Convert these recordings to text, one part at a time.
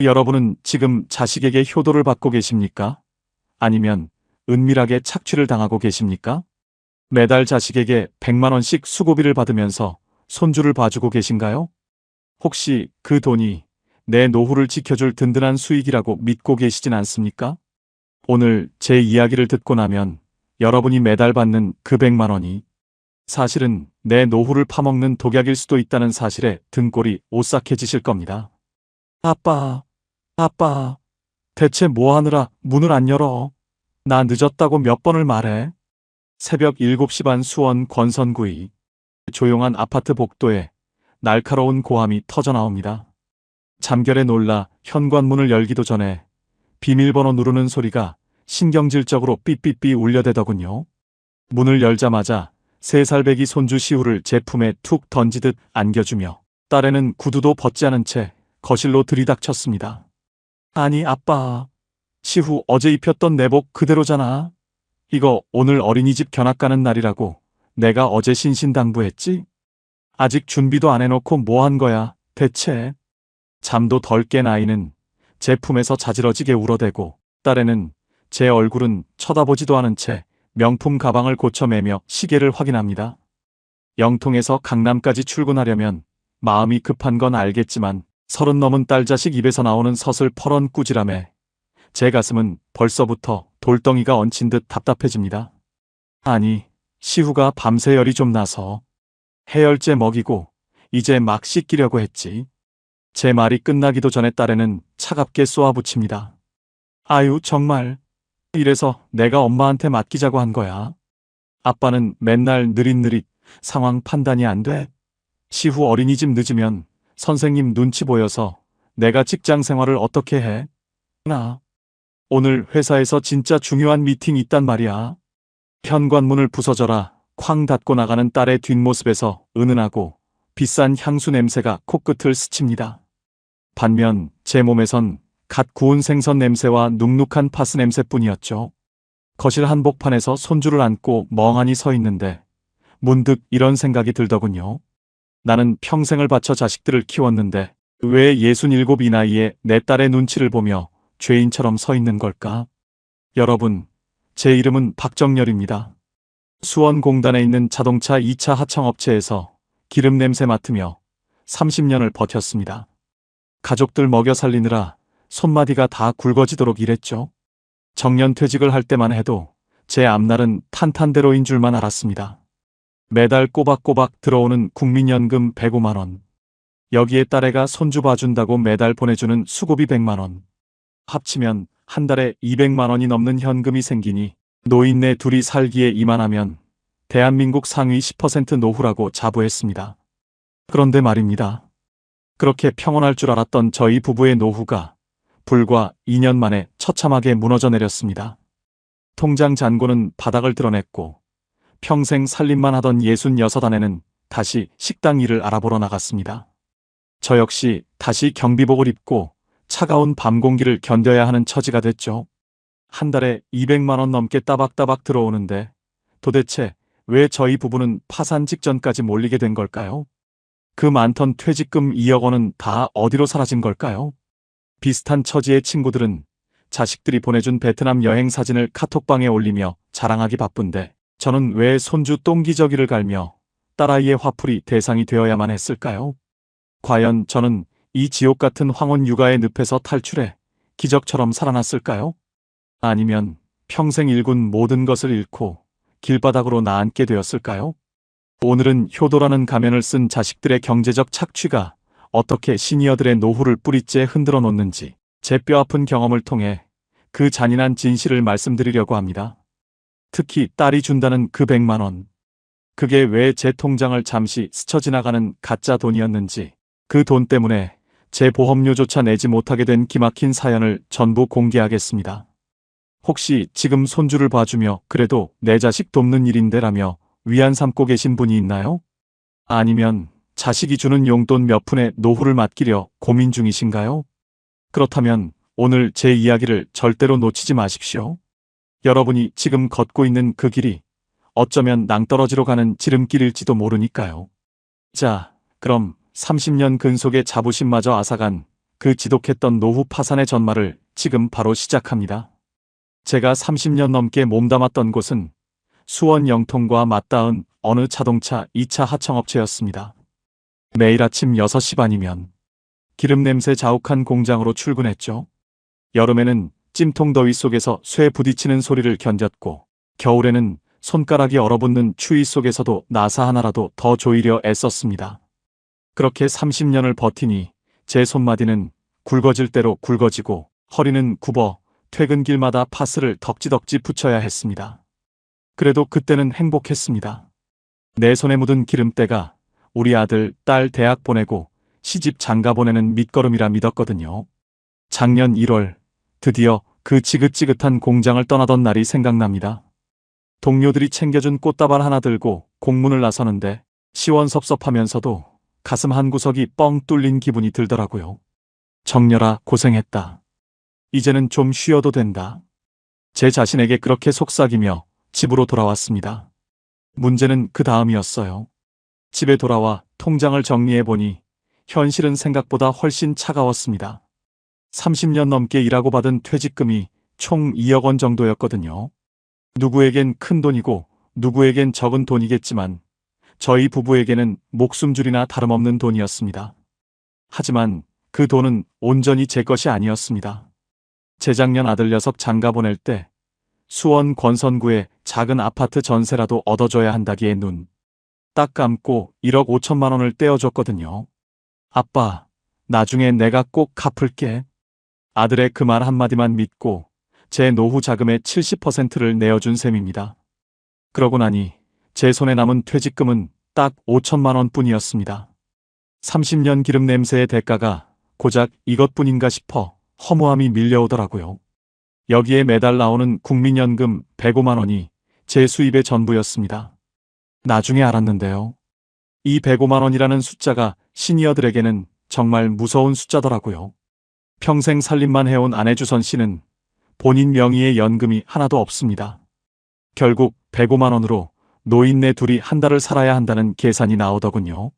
여러분은 지금 자식에게 효도를 받고 계십니까? 아니면 은밀하게 착취를 당하고 계십니까? 매달 자식에게 100만 원씩 수고비를 받으면서 손주를 봐주고 계신가요? 혹시 그 돈이 내 노후를 지켜줄 든든한 수익이라고 믿고 계시진 않습니까? 오늘 제 이야기를 듣고 나면 여러분이 매달 받는 그 100만 원이 사실은 내 노후를 파먹는 독약일 수도 있다는 사실에 등골이 오싹해지실 겁니다. 아빠, 아빠, 대체 뭐 하느라 문을 안 열어? 나 늦었다고 몇 번을 말해? 새벽 7시 반 수원 권선구이. 조용한 아파트 복도에 날카로운 고함이 터져나옵니다. 잠결에 놀라 현관문을 열기도 전에 비밀번호 누르는 소리가 신경질적으로 삐삐삐 울려대더군요. 문을 열자마자 3살 배기 손주 시우를 제 품에 툭 던지듯 안겨주며 딸애는 구두도 벗지 않은 채 거실로 들이닥쳤습니다. 아니 아빠, 시후 어제 입혔던 내복 그대로잖아. 이거 오늘 어린이집 견학 가는 날이라고 내가 어제 신신당부했지? 아직 준비도 안 해놓고 뭐 한 거야 대체? 잠도 덜 깬 아이는 제 품에서 자지러지게 울어대고 딸애는 제 얼굴은 쳐다보지도 않은 채 명품 가방을 고쳐매며 시계를 확인합니다. 영통에서 강남까지 출근하려면 마음이 급한 건 알겠지만 30 넘은 딸 자식 입에서 나오는 서슬퍼런 꾸지람에 제 가슴은 벌써부터 돌덩이가 얹힌 듯 답답해집니다. 아니, 시후가 밤새 열이 좀 나서 해열제 먹이고 이제 막 씻기려고 했지. 제 말이 끝나기도 전에 딸애는 차갑게 쏘아붙입니다. 아유 정말 이래서 내가 엄마한테 맡기자고 한 거야. 아빠는 맨날 느릿느릿 상황 판단이 안 돼. 시후 어린이집 늦으면 선생님 눈치 보여서 내가 직장 생활을 어떻게 해? 나 오늘 회사에서 진짜 중요한 미팅 있단 말이야. 현관문을 부서져라 쾅 닫고 나가는 딸의 뒷모습에서 은은하고 비싼 향수 냄새가 코끝을 스칩니다. 반면 제 몸에선 갓 구운 생선 냄새와 눅눅한 파스 냄새뿐이었죠. 거실 한복판에서 손주를 안고 멍하니 서 있는데 문득 이런 생각이 들더군요. 나는 평생을 바쳐 자식들을 키웠는데 왜 67 이 나이에 내 딸의 눈치를 보며 죄인처럼 서 있는 걸까? 여러분, 제 이름은 박정열입니다. 수원공단에 있는 자동차 2차 하청업체에서 기름 냄새 맡으며 30년을 버텼습니다. 가족들 먹여 살리느라 손마디가 다 굵어지도록 일했죠. 정년퇴직을 할 때만 해도 제 앞날은 탄탄대로인 줄만 알았습니다. 매달 꼬박꼬박 들어오는 국민연금 105만 원. 여기에 딸애가 손주 봐준다고 매달 보내주는 수고비 100만 원. 합치면 한 달에 200만 원이 넘는 현금이 생기니 노인네 둘이 살기에 이만하면 대한민국 상위 10% 노후라고 자부했습니다. 그런데 말입니다. 그렇게 평온할 줄 알았던 저희 부부의 노후가 불과 2년 만에 처참하게 무너져 내렸습니다. 통장 잔고는 바닥을 드러냈고 평생 살림만 하던 66아내는 다시 식당 일을 알아보러 나갔습니다. 저 역시 다시 경비복을 입고 차가운 밤 공기를 견뎌야 하는 처지가 됐죠. 한 달에 200만 원 넘게 따박따박 들어오는데 도대체 왜 저희 부부는 파산 직전까지 몰리게 된 걸까요? 그 많던 퇴직금 2억 원은 다 어디로 사라진 걸까요? 비슷한 처지의 친구들은 자식들이 보내준 베트남 여행 사진을 카톡방에 올리며 자랑하기 바쁜데 저는 왜 손주 똥기저귀를 갈며 딸아이의 화풀이 대상이 되어야만 했을까요? 과연 저는 이 지옥 같은 황혼 육아의 늪에서 탈출해 기적처럼 살아났을까요? 아니면 평생 일군 모든 것을 잃고 길바닥으로 나앉게 되었을까요? 오늘은 효도라는 가면을 쓴 자식들의 경제적 착취가 어떻게 시니어들의 노후를 뿌리째 흔들어 놓는지 제 뼈아픈 경험을 통해 그 잔인한 진실을 말씀드리려고 합니다. 특히 딸이 준다는 그 100만 원. 그게 왜 제 통장을 잠시 스쳐 지나가는 가짜 돈이었는지, 그 돈 때문에 제 보험료조차 내지 못하게 된 기막힌 사연을 전부 공개하겠습니다. 혹시 지금 손주를 봐주며 그래도 내 자식 돕는 일인데라며 위안 삼고 계신 분이 있나요? 아니면 자식이 주는 용돈 몇 푼에 노후를 맡기려 고민 중이신가요? 그렇다면 오늘 제 이야기를 절대로 놓치지 마십시오. 여러분이 지금 걷고 있는 그 길이 어쩌면 낭떠러지로 가는 지름길일지도 모르니까요. 자, 그럼 30년 근속의 자부심마저 앗아간 그 지독했던 노후 파산의 전말을 지금 바로 시작합니다. 제가 30년 넘게 몸담았던 곳은 수원 영통과 맞닿은 어느 자동차 2차 하청업체였습니다. 매일 아침 6시 반이면 기름 냄새 자욱한 공장으로 출근했죠. 여름에는 찜통 더위 속에서 쇠 부딪히는 소리를 견뎠고, 겨울에는 손가락이 얼어붙는 추위 속에서도 나사 하나라도 더 조이려 애썼습니다. 그렇게 30년을 버티니 제 손마디는 굵어질 대로 굵어지고 허리는 굽어 퇴근길마다 파스를 덕지덕지 붙여야 했습니다. 그래도 그때는 행복했습니다. 내 손에 묻은 기름때가 우리 아들, 딸 대학 보내고 시집 장가 보내는 밑거름이라 믿었거든요. 작년 1월 드디어 그 지긋지긋한 공장을 떠나던 날이 생각납니다. 동료들이 챙겨준 꽃다발 하나 들고 공문을 나서는데 시원섭섭하면서도 가슴 한 구석이 뻥 뚫린 기분이 들더라고요. 정렬아, 고생했다. 이제는 좀 쉬어도 된다. 제 자신에게 그렇게 속삭이며 집으로 돌아왔습니다. 문제는 그 다음이었어요. 집에 돌아와 통장을 정리해보니 현실은 생각보다 훨씬 차가웠습니다. 30년 넘게 일하고 받은 퇴직금이 총 2억 원 정도였거든요. 누구에겐 큰 돈이고 누구에겐 적은 돈이겠지만 저희 부부에게는 목숨줄이나 다름없는 돈이었습니다. 하지만 그 돈은 온전히 제 것이 아니었습니다. 재작년 아들 녀석 장가 보낼 때 수원 권선구에 작은 아파트 전세라도 얻어줘야 한다기에 눈 딱 감고 1억 5천만 원을 떼어줬거든요. 아빠, 나중에 내가 꼭 갚을게. 아들의 그 말 한마디만 믿고 제 노후 자금의 70%를 내어준 셈입니다. 그러고 나니 제 손에 남은 퇴직금은 딱 5천만 원 뿐이었습니다. 30년 기름 냄새의 대가가 고작 이것뿐인가 싶어 허무함이 밀려오더라고요. 여기에 매달 나오는 국민연금 105만 원이 제 수입의 전부였습니다. 나중에 알았는데요. 이 105만 원이라는 숫자가 시니어들에게는 정말 무서운 숫자더라고요. 평생 살림만 해온 아내 주선 씨는 본인 명의의 연금이 하나도 없습니다. 결국 105만 원으로 노인네 둘이 한 달을 살아야 한다는 계산이 나오더군요.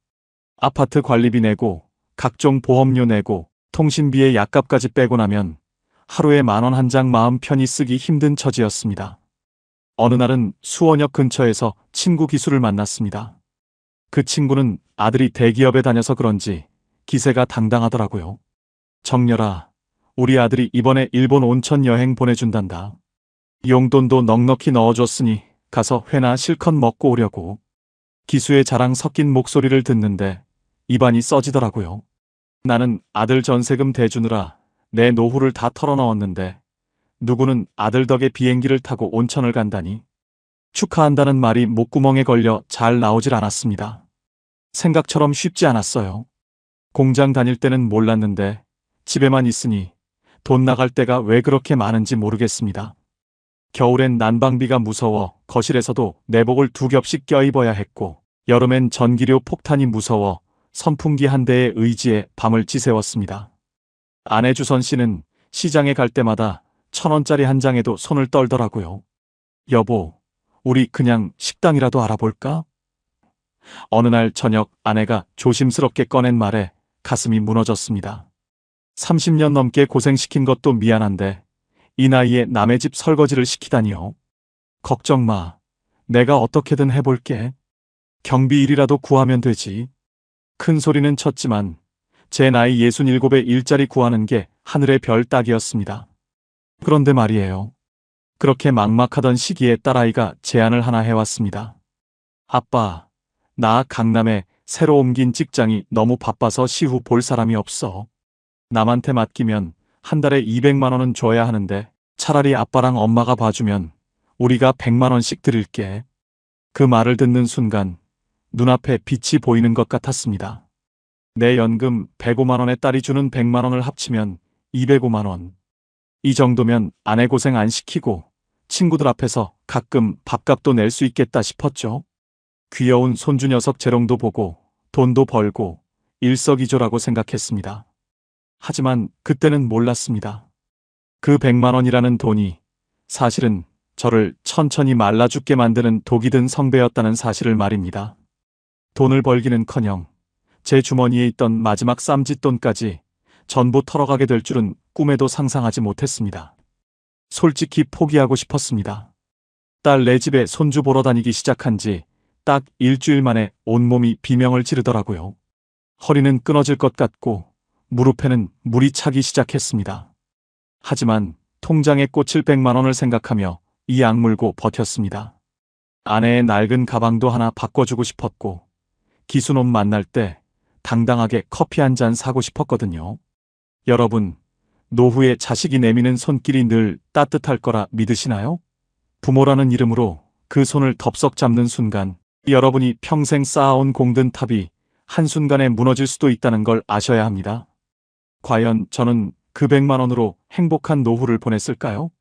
아파트 관리비 내고 각종 보험료 내고 통신비의 약값까지 빼고 나면 하루에 10,000원 한 장 마음 편히 쓰기 힘든 처지였습니다. 어느 날은 수원역 근처에서 친구 기수를 만났습니다. 그 친구는 아들이 대기업에 다녀서 그런지 기세가 당당하더라고요. 정렬아, 우리 아들이 이번에 일본 온천 여행 보내준단다. 용돈도 넉넉히 넣어줬으니 가서 회나 실컷 먹고 오려고. 기수의 자랑 섞인 목소리를 듣는데 입안이 써지더라고요. 나는 아들 전세금 대주느라 내 노후를 다 털어넣었는데 누구는 아들 덕에 비행기를 타고 온천을 간다니. 축하한다는 말이 목구멍에 걸려 잘 나오질 않았습니다. 생각처럼 쉽지 않았어요. 공장 다닐 때는 몰랐는데 집에만 있으니 돈 나갈 때가 왜 그렇게 많은지 모르겠습니다. 겨울엔 난방비가 무서워 거실에서도 내복을 2겹씩 껴입어야 했고, 여름엔 전기료 폭탄이 무서워 선풍기 한 대에 의지해 밤을 지새웠습니다. 아내 주선 씨는 시장에 갈 때마다 1,000원짜리 한 장에도 손을 떨더라고요. 여보, 우리 그냥 식당이라도 알아볼까? 어느 날 저녁 아내가 조심스럽게 꺼낸 말에 가슴이 무너졌습니다. 30년 넘게 고생시킨 것도 미안한데 이 나이에 남의 집 설거지를 시키다니요. 걱정 마. 내가 어떻게든 해볼게. 경비 일이라도 구하면 되지. 큰 소리는 쳤지만 제 나이 67에 일자리 구하는 게 하늘의 별 따기였습니다. 그런데 말이에요. 그렇게 막막하던 시기에 딸아이가 제안을 하나 해왔습니다. 아빠, 나 강남에 새로 옮긴 직장이 너무 바빠서 시후 볼 사람이 없어. 남한테 맡기면 한 달에 200만 원은 줘야 하는데 차라리 아빠랑 엄마가 봐주면 우리가 100만 원씩 드릴게. 그 말을 듣는 순간 눈앞에 빛이 보이는 것 같았습니다. 내 연금 105만 원에 딸이 주는 100만 원을 합치면 205만 원. 이 정도면 아내 고생 안 시키고 친구들 앞에서 가끔 밥값도 낼 수 있겠다 싶었죠. 귀여운 손주 녀석 재롱도 보고 돈도 벌고 일석이조라고 생각했습니다. 하지만 그때는 몰랐습니다. 그 100만 원이라는 돈이 사실은 저를 천천히 말라 죽게 만드는 독이 든 성배였다는 사실을 말입니다. 돈을 벌기는커녕 제 주머니에 있던 마지막 쌈짓돈까지 전부 털어가게 될 줄은 꿈에도 상상하지 못했습니다. 솔직히 포기하고 싶었습니다. 딸 내 집에 손주 보러 다니기 시작한 지 딱 일주일 만에 온몸이 비명을 지르더라고요. 허리는 끊어질 것 같고 무릎에는 물이 차기 시작했습니다. 하지만 통장에 꽂힐 100만 원을 생각하며 이 악물고 버텼습니다. 아내의 낡은 가방도 하나 바꿔주고 싶었고 기순옷 만날 때 당당하게 커피 한 잔 사고 싶었거든요. 여러분, 노후에 자식이 내미는 손길이 늘 따뜻할 거라 믿으시나요? 부모라는 이름으로 그 손을 덥석 잡는 순간 여러분이 평생 쌓아온 공든 탑이 한순간에 무너질 수도 있다는 걸 아셔야 합니다. 과연 저는 그 100만 원으로 행복한 노후를 보냈을까요?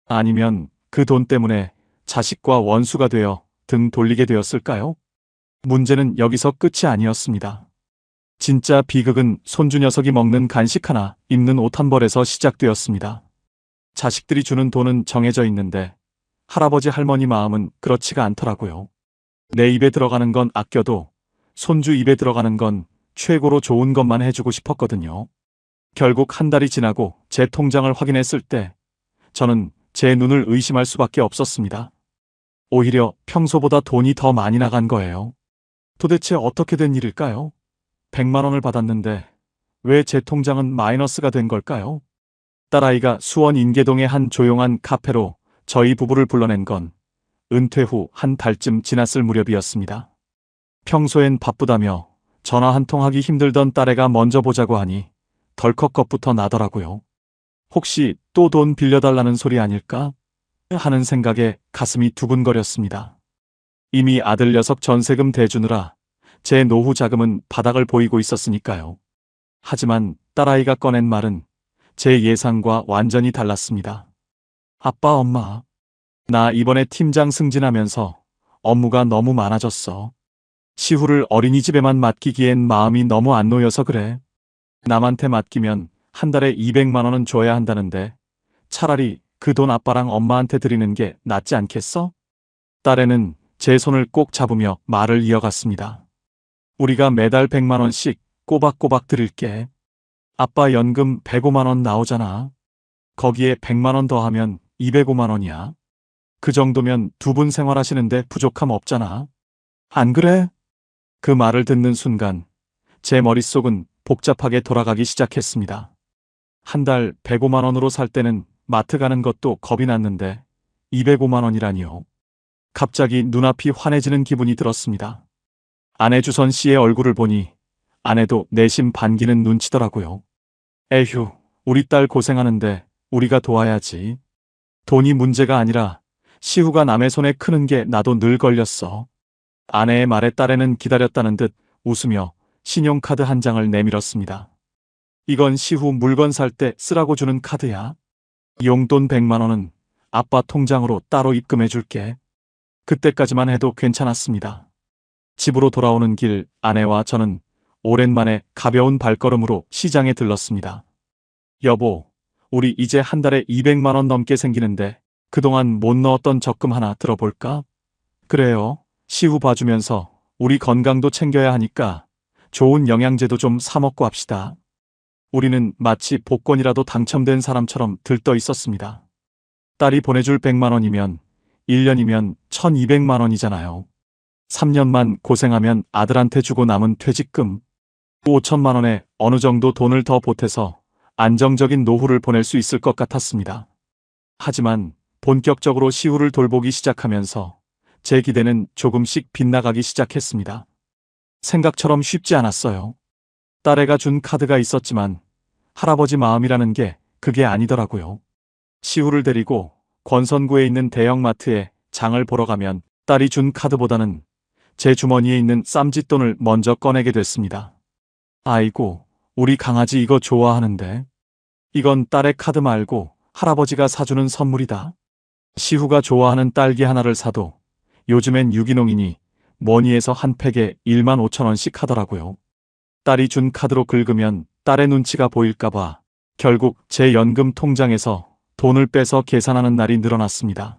아니면 그 돈 때문에 자식과 원수가 되어 등 돌리게 되었을까요? 문제는 여기서 끝이 아니었습니다. 진짜 비극은 손주 녀석이 먹는 간식 하나, 입는 옷 한 벌에서 시작되었습니다. 자식들이 주는 돈은 정해져 있는데 할아버지 할머니 마음은 그렇지가 않더라고요. 내 입에 들어가는 건 아껴도 손주 입에 들어가는 건 최고로 좋은 것만 해주고 싶었거든요. 결국 한 달이 지나고 제 통장을 확인했을 때 저는 제 눈을 의심할 수밖에 없었습니다. 오히려 평소보다 돈이 더 많이 나간 거예요. 도대체 어떻게 된 일일까요? 100만 원을 받았는데 왜 제 통장은 마이너스가 된 걸까요? 딸아이가 수원 인계동의 한 조용한 카페로 저희 부부를 불러낸 건 은퇴 후 한 달쯤 지났을 무렵이었습니다. 평소엔 바쁘다며 전화 한 통 하기 힘들던 딸애가 먼저 보자고 하니 덜컥 겁부터 나더라고요. 혹시 또 돈 빌려달라는 소리 아닐까? 하는 생각에 가슴이 두근거렸습니다. 이미 아들 녀석 전세금 대주느라 제 노후 자금은 바닥을 보이고 있었으니까요. 하지만 딸아이가 꺼낸 말은 제 예상과 완전히 달랐습니다. 아빠, 엄마, 나 이번에 팀장 승진하면서 업무가 너무 많아졌어. 시후를 어린이집에만 맡기기엔 마음이 너무 안 놓여서 그래. 남한테 맡기면 한 달에 200만 원은 줘야 한다는데 차라리 그 돈 아빠랑 엄마한테 드리는 게 낫지 않겠어? 딸애는 제 손을 꼭 잡으며 말을 이어갔습니다. 우리가 매달 100만 원씩 꼬박꼬박 드릴게. 아빠 연금 105만 원 나오잖아. 거기에 100만 원 더하면 205만 원이야. 그 정도면 두 분 생활하시는데 부족함 없잖아. 안 그래? 그 말을 듣는 순간 제 머릿속은 복잡하게 돌아가기 시작했습니다. 한 달 105만 원으로 살 때는 마트 가는 것도 겁이 났는데 205만 원이라니요. 갑자기 눈앞이 환해지는 기분이 들었습니다. 아내 주선 씨의 얼굴을 보니 아내도 내심 반기는 눈치더라고요. 에휴, 우리 딸 고생하는데 우리가 도와야지. 돈이 문제가 아니라 시후가 남의 손에 크는 게 나도 늘 걸렸어. 아내의 말에 딸애는 기다렸다는 듯 웃으며 신용카드 한 장을 내밀었습니다. 이건 시후 물건 살 때 쓰라고 주는 카드야. 용돈 100만 원은 아빠 통장으로 따로 입금해 줄게. 그때까지만 해도 괜찮았습니다. 집으로 돌아오는 길 아내와 저는 오랜만에 가벼운 발걸음으로 시장에 들렀습니다. 여보, 우리 이제 한 달에 200만 원 넘게 생기는데 그동안 못 넣었던 적금 하나 들어볼까? 그래요. 시후 봐주면서 우리 건강도 챙겨야 하니까 좋은 영양제도 좀 사 먹고 합시다. 우리는 마치 복권이라도 당첨된 사람처럼 들떠 있었습니다. 딸이 보내줄 100만 원이면 1년이면 1200만 원이잖아요. 3년만 고생하면 아들한테 주고 남은 퇴직금 5천만 원에 어느 정도 돈을 더 보태서 안정적인 노후를 보낼 수 있을 것 같았습니다. 하지만 본격적으로 시후를 돌보기 시작하면서 제 기대는 조금씩 빗나가기 시작했습니다. 생각처럼 쉽지 않았어요. 딸애가 준 카드가 있었지만 할아버지 마음이라는 게 그게 아니더라고요. 시후를 데리고 권선구에 있는 대형마트에 장을 보러 가면 딸이 준 카드보다는 제 주머니에 있는 쌈짓돈을 먼저 꺼내게 됐습니다. 아이고, 우리 강아지 이거 좋아하는데. 이건 딸의 카드 말고 할아버지가 사주는 선물이다. 시후가 좋아하는 딸기 하나를 사도 요즘엔 유기농이니 뭐니에서 한 팩에 1만 5천 원씩 하더라고요. 딸이 준 카드로 긁으면 딸의 눈치가 보일까봐 결국 제 연금 통장에서 돈을 빼서 계산하는 날이 늘어났습니다.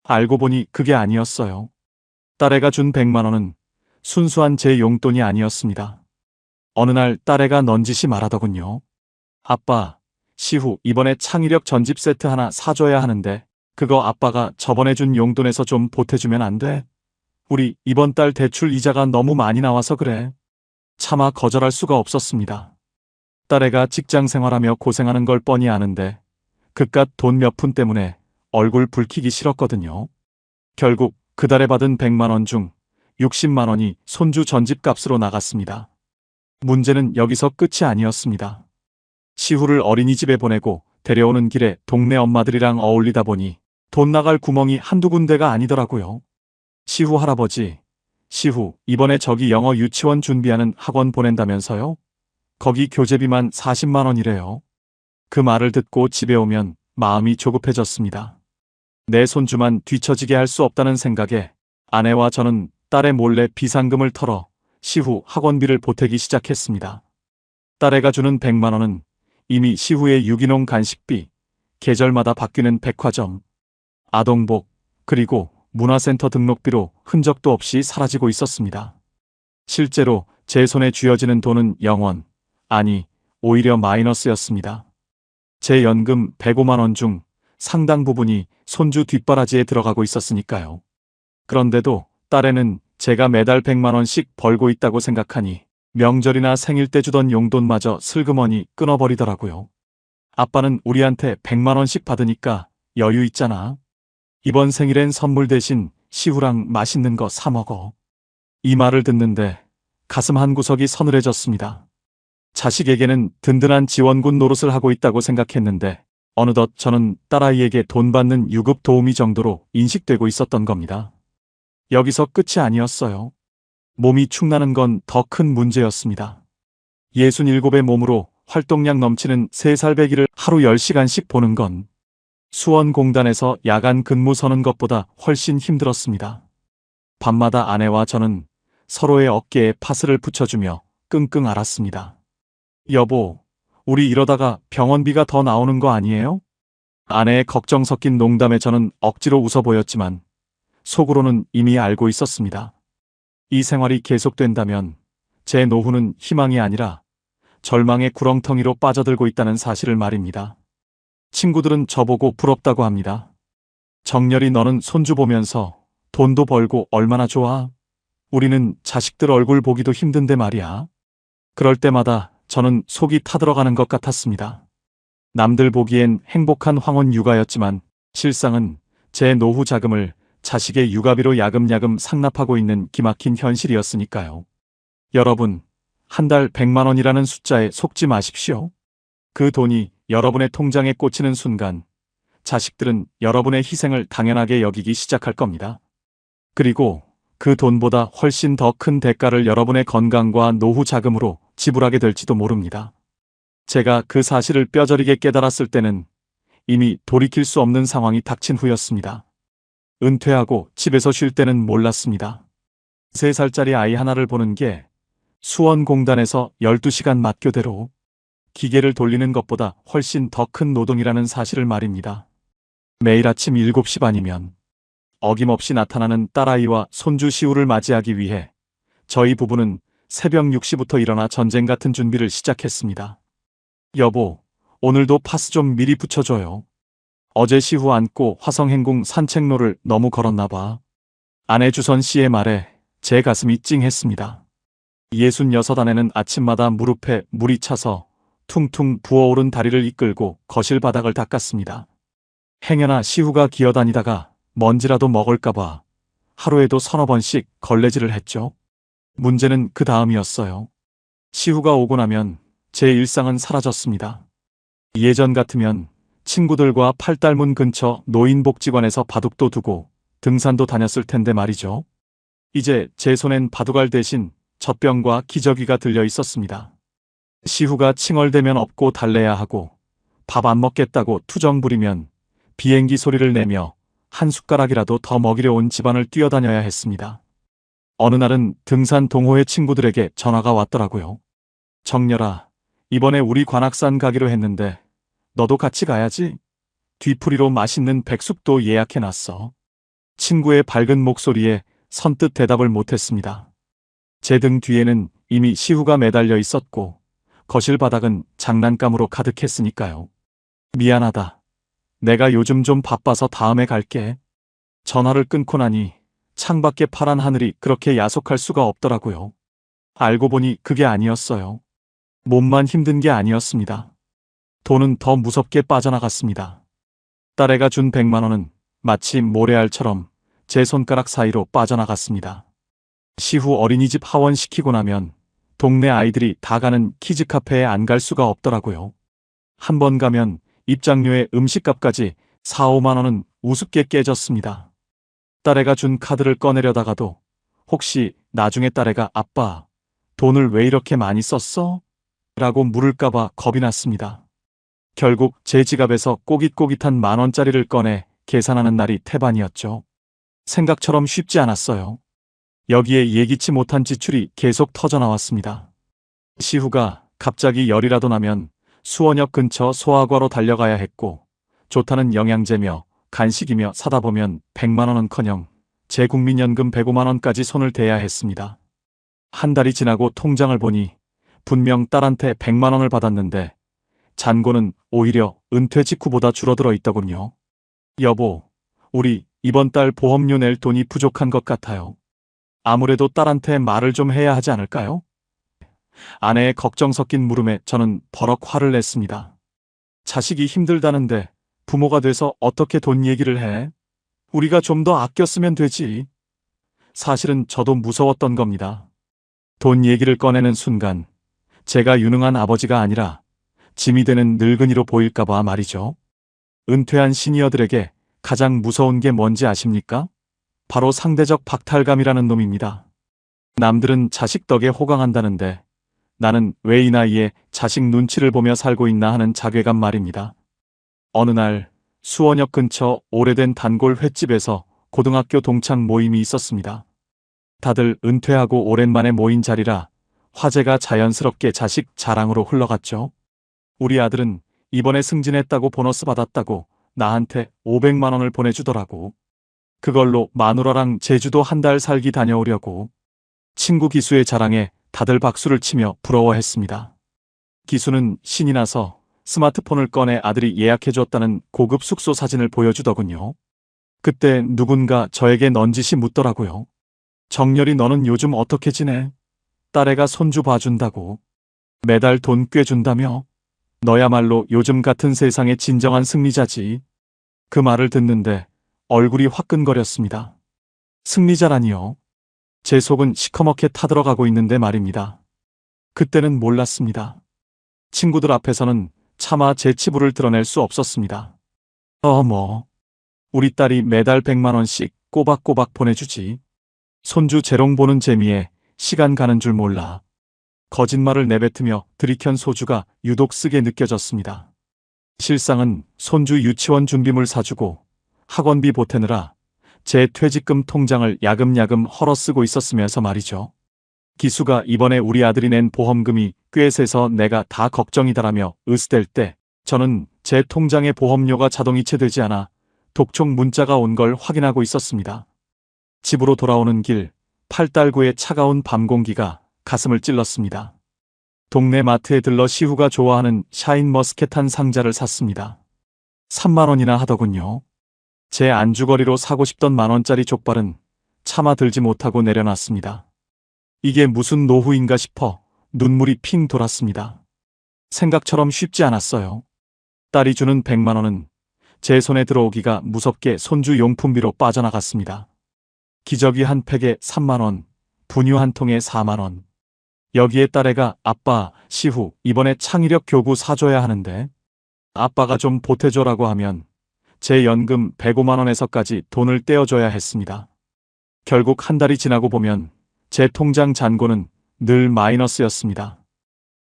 알고 보니 그게 아니었어요. 딸애가 준 100만 원은 순수한 제 용돈이 아니었습니다. 어느 날 딸애가 넌지시 말하더군요. 아빠, 시후 이번에 창의력 전집 세트 하나 사줘야 하는데 그거 아빠가 저번에 준 용돈에서 좀 보태주면 안 돼? 우리 이번 달 대출 이자가 너무 많이 나와서 그래. 차마 거절할 수가 없었습니다. 딸애가 직장 생활하며 고생하는 걸 뻔히 아는데 그깟 돈 몇 푼 때문에 얼굴 붉히기 싫었거든요. 결국 그 달에 받은 100만 원 중 60만 원이 손주 전집값으로 나갔습니다. 문제는 여기서 끝이 아니었습니다. 시후를 어린이집에 보내고 데려오는 길에 동네 엄마들이랑 어울리다 보니 돈 나갈 구멍이 한두 군데가 아니더라고요. 시후 할아버지, 시후 이번에 저기 영어 유치원 준비하는 학원 보낸다면서요? 거기 교재비만 40만 원이래요. 그 말을 듣고 집에 오면 마음이 조급해졌습니다. 내 손주만 뒤처지게 할 수 없다는 생각에 아내와 저는 딸의 몰래 비상금을 털어 시후 학원비를 보태기 시작했습니다. 딸애가 주는 100만 원은 이미 시후의 유기농 간식비, 계절마다 바뀌는 백화점, 아동복, 그리고 문화센터 등록비로 흔적도 없이 사라지고 있었습니다. 실제로 제 손에 쥐어지는 돈은 0원, 아니 오히려 마이너스였습니다. 제 연금 105만 원 중 상당 부분이 손주 뒷바라지에 들어가고 있었으니까요. 그런데도 딸애는 제가 매달 100만 원씩 벌고 있다고 생각하니 명절이나 생일 때 주던 용돈마저 슬그머니 끊어버리더라고요. 아빠는 우리한테 100만 원씩 받으니까 여유 있잖아. 이번 생일엔 선물 대신 시후랑 맛있는 거 사 먹어. 이 말을 듣는데 가슴 한구석이 서늘해졌습니다. 자식에게는 든든한 지원군 노릇을 하고 있다고 생각했는데 어느덧 저는 딸아이에게 돈 받는 유급 도우미 정도로 인식되고 있었던 겁니다. 여기서 끝이 아니었어요. 몸이 축나는 건 더 큰 문제였습니다. 67의 몸으로 활동량 넘치는 3살 배기를 하루 10시간씩 보는 건 수원공단에서 야간 근무 서는 것보다 훨씬 힘들었습니다. 밤마다 아내와 저는 서로의 어깨에 파스를 붙여주며 끙끙 앓았습니다. 여보, 우리 이러다가 병원비가 더 나오는 거 아니에요? 아내의 걱정 섞인 농담에 저는 억지로 웃어 보였지만 속으로는 이미 알고 있었습니다. 이 생활이 계속된다면 제 노후는 희망이 아니라 절망의 구렁텅이로 빠져들고 있다는 사실을 말입니다. 친구들은 저보고 부럽다고 합니다. 정렬이 너는 손주 보면서 돈도 벌고 얼마나 좋아? 우리는 자식들 얼굴 보기도 힘든데 말이야. 그럴 때마다 저는 속이 타들어가는 것 같았습니다. 남들 보기엔 행복한 황혼 육아였지만 실상은 제 노후 자금을 자식의 육아비로 야금야금 상납하고 있는 기막힌 현실이었으니까요. 여러분, 한 달 100만 원이라는 숫자에 속지 마십시오. 그 돈이 여러분의 통장에 꽂히는 순간 자식들은 여러분의 희생을 당연하게 여기기 시작할 겁니다. 그리고 그 돈보다 훨씬 더 큰 대가를 여러분의 건강과 노후 자금으로 지불하게 될지도 모릅니다. 제가 그 사실을 뼈저리게 깨달았을 때는 이미 돌이킬 수 없는 상황이 닥친 후였습니다. 은퇴하고 집에서 쉴 때는 몰랐습니다. 3살짜리 아이 하나를 보는 게 수원공단에서 12시간 맞교대로 기계를 돌리는 것보다 훨씬 더 큰 노동이라는 사실을 말입니다. 매일 아침 7시 반이면 어김없이 나타나는 딸아이와 손주 시우를 맞이하기 위해 저희 부부는 새벽 6시부터 일어나 전쟁 같은 준비를 시작했습니다. 여보, 오늘도 파스 좀 미리 붙여줘요. 어제 시후 안고 화성행궁 산책로를 너무 걸었나 봐. 아내 주선 씨의 말에 제 가슴이 찡했습니다. 66아내는 아침마다 무릎에 물이 차서 퉁퉁 부어오른 다리를 이끌고 거실 바닥을 닦았습니다. 행여나 시후가 기어다니다가 먼지라도 먹을까봐 하루에도 서너 번씩 걸레질을 했죠. 문제는 그 다음이었어요. 시후가 오고 나면 제 일상은 사라졌습니다. 예전 같으면 친구들과 팔달문 근처 노인복지관에서 바둑도 두고 등산도 다녔을 텐데 말이죠. 이제 제 손엔 바둑알 대신 젖병과 기저귀가 들려 있었습니다. 시후가 칭얼대면 업고 달래야 하고 밥 안 먹겠다고 투정 부리면 비행기 소리를 내며 한 숟가락이라도 더 먹이려 온 집안을 뛰어다녀야 했습니다. 어느 날은 등산 동호회 친구들에게 전화가 왔더라고요. 정렬아, 이번에 우리 관악산 가기로 했는데 너도 같이 가야지. 뒤풀이로 맛있는 백숙도 예약해놨어. 친구의 밝은 목소리에 선뜻 대답을 못했습니다. 제 등 뒤에는 이미 시후가 매달려 있었고 거실 바닥은 장난감으로 가득했으니까요. 미안하다. 내가 요즘 좀 바빠서 다음에 갈게. 전화를 끊고 나니 창밖에 파란 하늘이 그렇게 야속할 수가 없더라고요. 알고 보니 그게 아니었어요. 몸만 힘든 게 아니었습니다. 돈은 더 무섭게 빠져나갔습니다. 딸애가 준 100만 원은 마치 모래알처럼 제 손가락 사이로 빠져나갔습니다. 시후 어린이집 하원시키고 나면 동네 아이들이 다 가는 키즈카페에 안 갈 수가 없더라고요. 한 번 가면 입장료에 음식값까지 4, 5만 원은 우습게 깨졌습니다. 딸애가 준 카드를 꺼내려다가도 혹시 나중에 딸애가 아빠, 돈을 왜 이렇게 많이 썼어? 라고 물을까봐 겁이 났습니다. 결국 제 지갑에서 꼬깃꼬깃한 10,000원짜리를 꺼내 계산하는 날이 태반이었죠. 생각처럼 쉽지 않았어요. 여기에 예기치 못한 지출이 계속 터져나왔습니다. 시후가 갑자기 열이라도 나면 수원역 근처 소아과로 달려가야 했고, 좋다는 영양제며 간식이며 사다 보면 100만 원은커녕 제 국민연금 105만 원까지 손을 대야 했습니다. 한 달이 지나고 통장을 보니 분명 딸한테 100만 원을 받았는데 잔고는 오히려 은퇴 직후보다 줄어들어 있더군요. 여보, 우리 이번 달 보험료 낼 돈이 부족한 것 같아요. 아무래도 딸한테 말을 좀 해야 하지 않을까요? 아내의 걱정 섞인 물음에 저는 버럭 화를 냈습니다. 자식이 힘들다는데 부모가 돼서 어떻게 돈 얘기를 해? 우리가 좀 더 아껴 쓰면 되지. 사실은 저도 무서웠던 겁니다. 돈 얘기를 꺼내는 순간 제가 유능한 아버지가 아니라 짐이 되는 늙은이로 보일까봐 말이죠. 은퇴한 시니어들에게 가장 무서운 게 뭔지 아십니까? 바로 상대적 박탈감이라는 놈입니다. 남들은 자식 덕에 호강한다는데 나는 왜 이 나이에 자식 눈치를 보며 살고 있나 하는 자괴감 말입니다. 어느 날 수원역 근처 오래된 단골 횟집에서 고등학교 동창 모임이 있었습니다. 다들 은퇴하고 오랜만에 모인 자리라 화제가 자연스럽게 자식 자랑으로 흘러갔죠. 우리 아들은 이번에 승진했다고 보너스 받았다고 나한테 500만 원을 보내주더라고. 그걸로 마누라랑 제주도 한 달 살기 다녀오려고. 친구 기수의 자랑에 다들 박수를 치며 부러워했습니다. 기수는 신이 나서 스마트폰을 꺼내 아들이 예약해줬다는 고급 숙소 사진을 보여주더군요. 그때 누군가 저에게 넌지시 묻더라고요. 정렬이 너는 요즘 어떻게 지내? 딸애가 손주 봐준다고. 매달 돈 꽤 준다며? 너야말로 요즘 같은 세상의 진정한 승리자지. 그 말을 듣는데 얼굴이 화끈거렸습니다. 승리자라니요. 제 속은 시커멓게 타들어가고 있는데 말입니다. 그때는 몰랐습니다. 친구들 앞에서는 차마 제 치부를 드러낼 수 없었습니다. 우리 딸이 매달 100만 원씩 꼬박꼬박 보내주지. 손주 재롱 보는 재미에 시간 가는 줄 몰라. 거짓말을 내뱉으며 들이켠 소주가 유독 쓰게 느껴졌습니다. 실상은 손주 유치원 준비물 사주고 학원비 보태느라 제 퇴직금 통장을 야금야금 헐어쓰고 있었으면서 말이죠. 기수가 이번에 우리 아들이 낸 보험금이 꽤 세서 내가 다 걱정이다라며 으스댈 때 저는 제 통장에 보험료가 자동이체되지 않아 독촉 문자가 온 걸 확인하고 있었습니다. 집으로 돌아오는 길 팔달구의 차가운 밤 공기가 가슴을 찔렀습니다. 동네 마트에 들러 시후가 좋아하는 샤인머스켓 한 상자를 샀습니다. 3만 원이나 하더군요. 제 안주거리로 사고 싶던 10,000원짜리 족발은 차마 들지 못하고 내려놨습니다. 이게 무슨 노후인가 싶어 눈물이 핑 돌았습니다. 생각처럼 쉽지 않았어요. 딸이 주는 100만 원은 제 손에 들어오기가 무섭게 손주 용품비로 빠져나갔습니다. 기저귀 한 팩에 3만 원, 분유 한 통에 4만 원. 여기에 딸애가 아빠, 시후 이번에 창의력 교구 사줘야 하는데 아빠가 좀 보태줘라고 하면 제 연금 105만 원에서까지 돈을 떼어줘야 했습니다. 결국 한 달이 지나고 보면 제 통장 잔고는 늘 마이너스였습니다.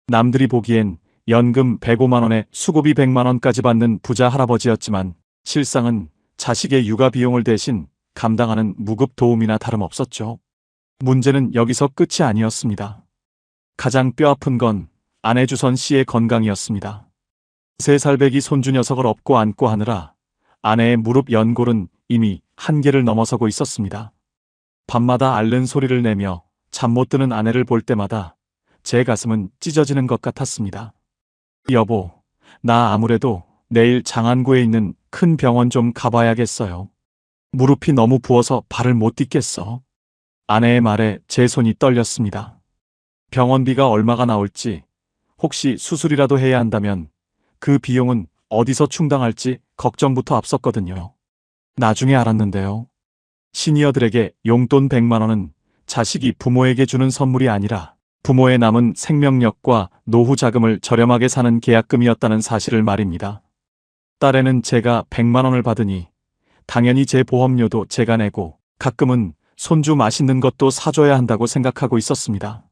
남들이 보기엔 연금 105만 원에 수고비 100만 원까지 받는 부자 할아버지였지만 실상은 자식의 육아 비용을 대신 감당하는 무급 도움이나 다름없었죠. 문제는 여기서 끝이 아니었습니다. 가장 뼈아픈 건 아내 주선 씨의 건강이었습니다. 3살배기 손주 녀석을 업고 안고 하느라 아내의 무릎 연골은 이미 한계를 넘어서고 있었습니다. 밤마다 앓는 소리를 내며 잠 못 드는 아내를 볼 때마다 제 가슴은 찢어지는 것 같았습니다. 여보, 나 아무래도 내일 장안구에 있는 큰 병원 좀 가봐야겠어요. 무릎이 너무 부어서 발을 못 딛겠어. 아내의 말에 제 손이 떨렸습니다. 병원비가 얼마가 나올지, 혹시 수술이라도 해야 한다면 그 비용은 어디서 충당할지 걱정부터 앞섰거든요. 나중에 알았는데요. 시니어들에게 용돈 100만 원은 자식이 부모에게 주는 선물이 아니라 부모의 남은 생명력과 노후 자금을 저렴하게 사는 계약금이었다는 사실을 말입니다. 딸에는 제가 100만 원을 받으니 당연히 제 보험료도 제가 내고 가끔은 손주 맛있는 것도 사줘야 한다고 생각하고 있었습니다.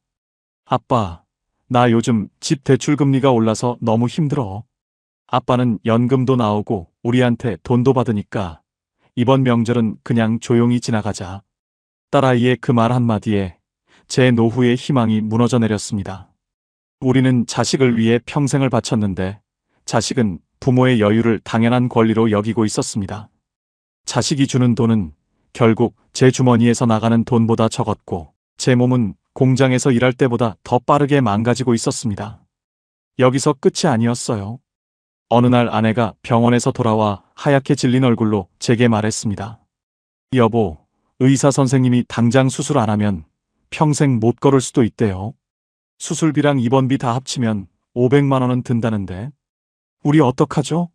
아빠, 나 요즘 집 대출 금리가 올라서 너무 힘들어. 아빠는 연금도 나오고 우리한테 돈도 받으니까 이번 명절은 그냥 조용히 지나가자. 딸아이의 그 말 한마디에 제 노후의 희망이 무너져 내렸습니다. 우리는 자식을 위해 평생을 바쳤는데 자식은 부모의 여유를 당연한 권리로 여기고 있었습니다. 자식이 주는 돈은 결국 제 주머니에서 나가는 돈보다 적었고 제 몸은 공장에서 일할 때보다 더 빠르게 망가지고 있었습니다. 여기서 끝이 아니었어요. 어느 날 아내가 병원에서 돌아와 하얗게 질린 얼굴로 제게 말했습니다. 여보, 의사 선생님이 당장 수술 안 하면 평생 못 걸을 수도 있대요. 수술비랑 입원비 다 합치면 500만 원은 든다는데. 우리 어떡하죠?